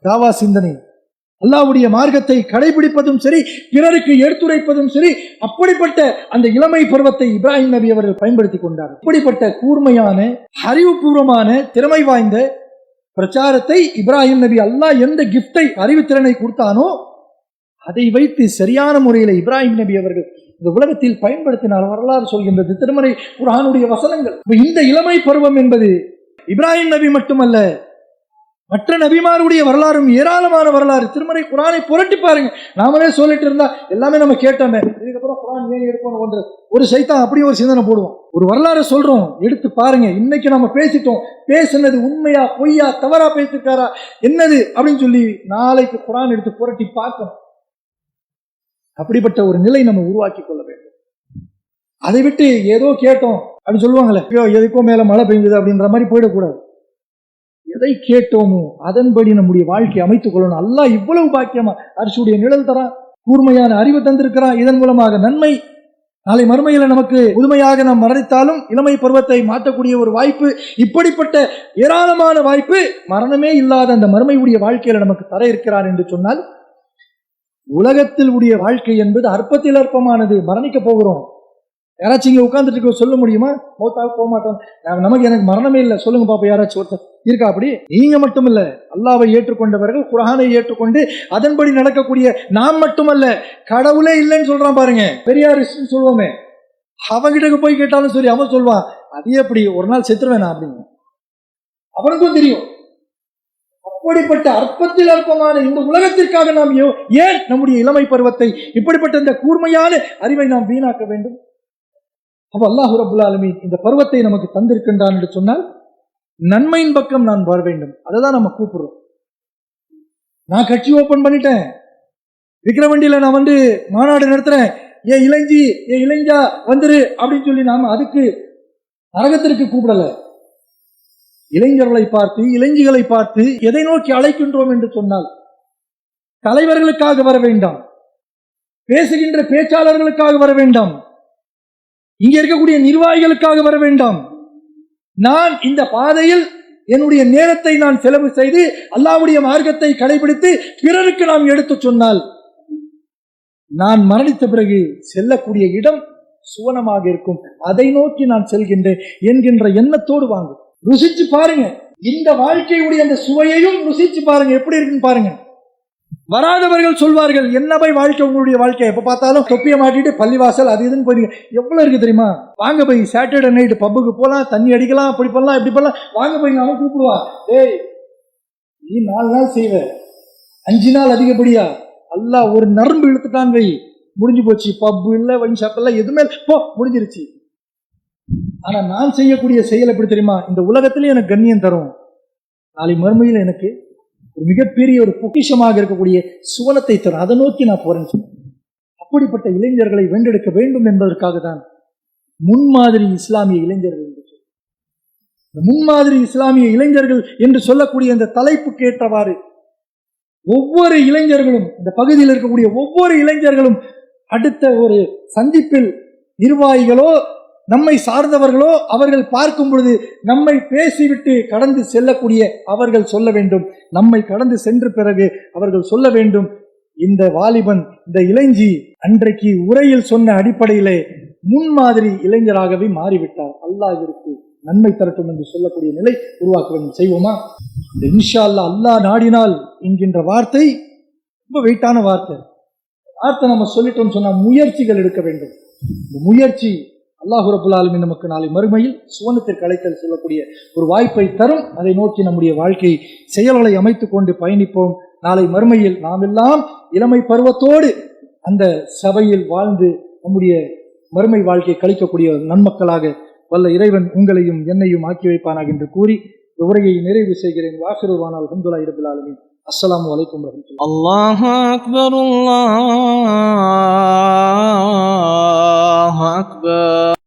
தாவா சிந்தனை, அல்லாஹ்வுடைய மார்க்கத்தை கடைபிடிப்பதும் சரி, பிறருக்கு எடுத்துரைப்பதும் சரி, அப்படிப்பட்ட அந்த இளமை பருவத்தை இப்ராஹிம் நபி அவர்கள் பயன்படுத்தி கொண்டார். அப்படிப்பட்ட கூர்மையான, அறிவுபூர்வமான, திறமை வாய்ந்த பிரச்சாரத்தை இப்ராஹிம் நபி அல்லாஹ் எந்த கிஃப்டை, அறிவுத்திறனை கொடுத்தானோ அதை வைத்து சரியான முறையில் இப்ராஹிம் நபி அவர்கள் இந்த உலகத்தில் பயன்படுத்தினார். வரலாறு சொல்கின்றது, திருமறை குர்ஆனுடைய வசனங்கள். இந்த இளமை பருவம் என்பது இப்ராஹிம் நபி மட்டுமல்ல, மற்ற நபிமாருடைய வரலாறும் ஏராளமான வரலாறு. திருமறை குர்ஆனை புரட்டி பாருங்க. நாமளே சொல்லிட்டு இருந்தா எல்லாமே நம்ம கேட்டோமே, இதுக்கப்புறம் குர்ஆன் ஏன் எடுக்கணும் ஒன்று ஒரு சைத்தான் அப்படி ஒரு சிந்தனை போடுவோம். ஒரு வரலாறு சொல்றோம், எடுத்து பாருங்க. இன்னைக்கு நம்ம பேசிட்டோம், பேசுனது உண்மையா பொய்யா, தவறா பேசிருக்காரா என்னது அப்படின்னு சொல்லி நாளைக்கு குர்ஆன் எடுத்து புரட்டி பார்க்கணும். அப்படிப்பட்ட ஒரு நிலை நம்ம உருவாக்கி கொள்ள வேண்டும். அதை விட்டு ஏதோ கேட்டோம் அப்படின்னு சொல்லுவாங்களே, எதுக்கோ மேல மழை பெய்யுது அப்படின்ற மாதிரி போயிடக்கூடாது. எதை கேட்டோமோ அதன்படி நம்முடைய வாழ்க்கையை அமைத்துக் கொள்ளணும். அல்லாஹ் இவ்வளவு பாக்கியமா அரிசியுடைய நிழல் தரான், கூர்மையான அறிவு தந்திருக்கிறான். இதன் மூலமாக நன்மை, நாளை மறுமையில நமக்கு முதுமையாக நாம் மரணித்தாலும் இளமை பருவத்தை மாற்றக்கூடிய ஒரு வாய்ப்பு, இப்படிப்பட்ட ஏராளமான வாய்ப்பு மரணமே இல்லாத அந்த மறுமையுடைய வாழ்க்கையில நமக்கு தர இருக்கிறார் என்று சொன்னால், உலகத்தில் உடைய வாழ்க்கை என்பது அற்பத்தில் அற்பமானது. மரணிக்க போகிறோம். யாராச்சும் இங்க உட்கார்ந்துட்டு சொல்ல முடியுமா? மௌத்தாக போக மாட்டோம், எனக்கு மரணமே இல்லை, சொல்லுங்க பாப்பா யாராச்சும் ஒருத்தர் இருக்கா? அப்படி நீங்க மட்டுமல்ல, அல்லாஹ்வை ஏற்றுக்கொண்டவர்கள், குர்ஆனை ஏற்றுக்கொண்டு அதன்படி நடக்கக்கூடிய நாம் மட்டுமல்ல, கடவுளே இல்லைன்னு சொல்றான் பாருங்க, பெரியார் சொல்லுவோமே, அவங்கிட்ட போய் கேட்டாலும் சரி, அவன் சொல்வான் அது எப்படி ஒரு நாள் செத்துருவேனா அப்படின்னு. அவனுக்கும் தெரியும். அப்படிப்பட்ட அற்பத்தில் அற்பமான இந்த உலகத்திற்காக நாம் ஏன் நம்முடைய இளமை பருவத்தை, இப்படிப்பட்ட இந்த கூர்மையான அறிவை நாம் வீணாக்க வேண்டும்? அப்ப அல்லாஹ் ரப்பல் ஆலமீன் இந்த பருவத்தை நமக்கு தந்திருக்கின்றான் என்று சொன்னால் நன்மையின் பக்கம் நான் வர வேண்டும். அதை நம்ம கூப்பிடுறோம். நான் கட்சி ஓபன் பண்ணிட்டேன், விக்கிரவண்டியில நான் மாநாடு நடத்துறேன், ஏன் இளைஞ்சி ஏன் இளைஞ்சா வந்துரு அப்படின்னு சொல்லி நாம அதுக்கு நரகத்திற்கு கூப்பிடல. இளைஞர்களை பார்த்து, இளைஞிகளை பார்த்து எதை நோக்கி அழைக்கின்றோம் என்று சொன்னால் தலைவர்களுக்காக வர வேண்டாம், பேசுகின்ற பேச்சாளர்களுக்காக வர வேண்டாம், இங்க இருக்கக்கூடிய நிர்வாகிகளுக்காக வர வேண்டாம். நான் இந்த பாதையில் என்னுடைய நேரத்தை நான் செலவு செய்து அல்லாஹ்வுடைய மார்க்கத்தை கடைபிடித்து பிறருக்கு நாம் எடுத்து சொன்னால் நான் மரணித்த பிறகு செல்லக்கூடிய இடம் சுவனமாக இருக்கும், அதை நோக்கி நான் செல்கின்றேன் என்கின்ற எண்ணத்தோடு வாங்க. ருசிச்சு பாருங்க, இந்த வாழ்க்கையுடைய அந்த சுவையையும் ருசிச்சு பாருங்க, எப்படி இருக்குன்னு பாருங்க. வராதவர்கள் சொல்வார்கள், என்ன போய் வாழ்க்கை உங்களுடைய வாழ்க்கை, எப்ப பார்த்தாலும் தொப்பியை மாட்டிட்டு பள்ளிவாசல் அது இதுன்னு போறீங்க, எவ்வளவு இருக்கு தெரியுமா? வாங்க போய் சாட்டர்டே நைட் பப்புக்கு போலாம், தண்ணி அடிக்கலாம், அப்படி பண்ணலாம் இப்படி பண்ணலாம், வாங்க போய் அவன் கூப்பிடுவான், டேய் நீ 4 நாள் செய்வ, 5 நாள் அதிகப்படியா, அல்லாஹ் ஒரு நரம்பு இழுத்துட்டான் வை, முடிஞ்சு போச்சு. பப்பு இல்ல, வைன் ஷாப் இல்ல, எதுவுமே போ, முடிஞ்சிருச்சு. ஆனா நான் செய்யக்கூடிய செயல் எப்படி தெரியுமா? இந்த உலகத்திலே எனக்கு கண்ணியம் தரும், நாளை மறுமையில் எனக்கு ஒரு மிகப்பெரிய ஒரு பொக்கிஷமாக இருக்கக்கூடிய சுவனத்தை தரும், அதை நோக்கி நான் போறேன்னு சொன்னேன். அப்படிப்பட்ட இளைஞர்களை வென்றெடுக்க வேண்டும் என்பதற்காக தான் முன்மாதிரி இஸ்லாமிய இளைஞர்கள் என்று சொல்ல. முன்மாதிரி இஸ்லாமிய இளைஞர்கள் என்று சொல்லக்கூடிய இந்த தலைப்புக்கு ஏற்றவாறு ஒவ்வொரு இளைஞர்களும், இந்த பகுதியில் இருக்கக்கூடிய ஒவ்வொரு இளைஞர்களும் அடுத்த ஒரு சந்திப்பில் நிர்வாகிகளோ நம்மை சார்ந்தவர்களோ அவர்கள் பார்க்கும் பொழுது நம்மை பேசிவிட்டு கடந்து செல்லக்கூடிய அவர்கள் சொல்ல வேண்டும், நம்மை கடந்து சென்ற பிறகு அவர்கள் சொல்ல வேண்டும், இந்த வாலிபன், இந்த இளைஞி அன்றைக்கு உரையில் சொன்ன அடிப்படையிலே முன்மாதிரி இளைஞராகவே மாறிவிட்டார், அல்லாஹ் இருக்கு நன்மை தரட்டும் என்று சொல்லக்கூடிய நிலை உருவாக்க வேண்டும். செய்வோமா? இந்த இன்ஷா அல்லாஹ், அல்லாஹ் நாடினால் என்கின்ற வார்த்தை ரொம்ப வெயிட்டான வார்த்தை. நம்ம சொல்லிட்டோம் சொன்னா முயற்சிகள் எடுக்க வேண்டும். இந்த முயற்சி அல்லாஹ் ரப்பல் ஆலமீன் நமக்கு நாளை மறுமையில் சுவனத்திற்கு அழைத்தல் சொல்லக்கூடிய ஒரு வாய்ப்பை தரும். அதை நோக்கி நம்முடைய வாழ்க்கை செயல்களை அமைத்துக் கொண்டு பயணிப்போம். நாளை மறுமையில் நாம் எல்லாம் இளமை பருவத்தோடு அந்த சபையில் வாழ்ந்து நம்முடைய மறுமை வாழ்க்கை கழிக்கக்கூடிய நன்மக்களாக வல்ல இறைவன் உங்களையும் என்னையும் ஆக்கி வைப்பானாக என்று கூறி உரையை நிறைவு செய்கிறேன். வாஹிருவானால் அல்ஹம்துலில்லாஹி ரப்பில் ஆலமீன். அஸ்ஸலாமு அலைக்கும் வரஹ்மத்துல்லாஹி. அல்லாஹு அக்பர், அல்லாஹு அக்பர்.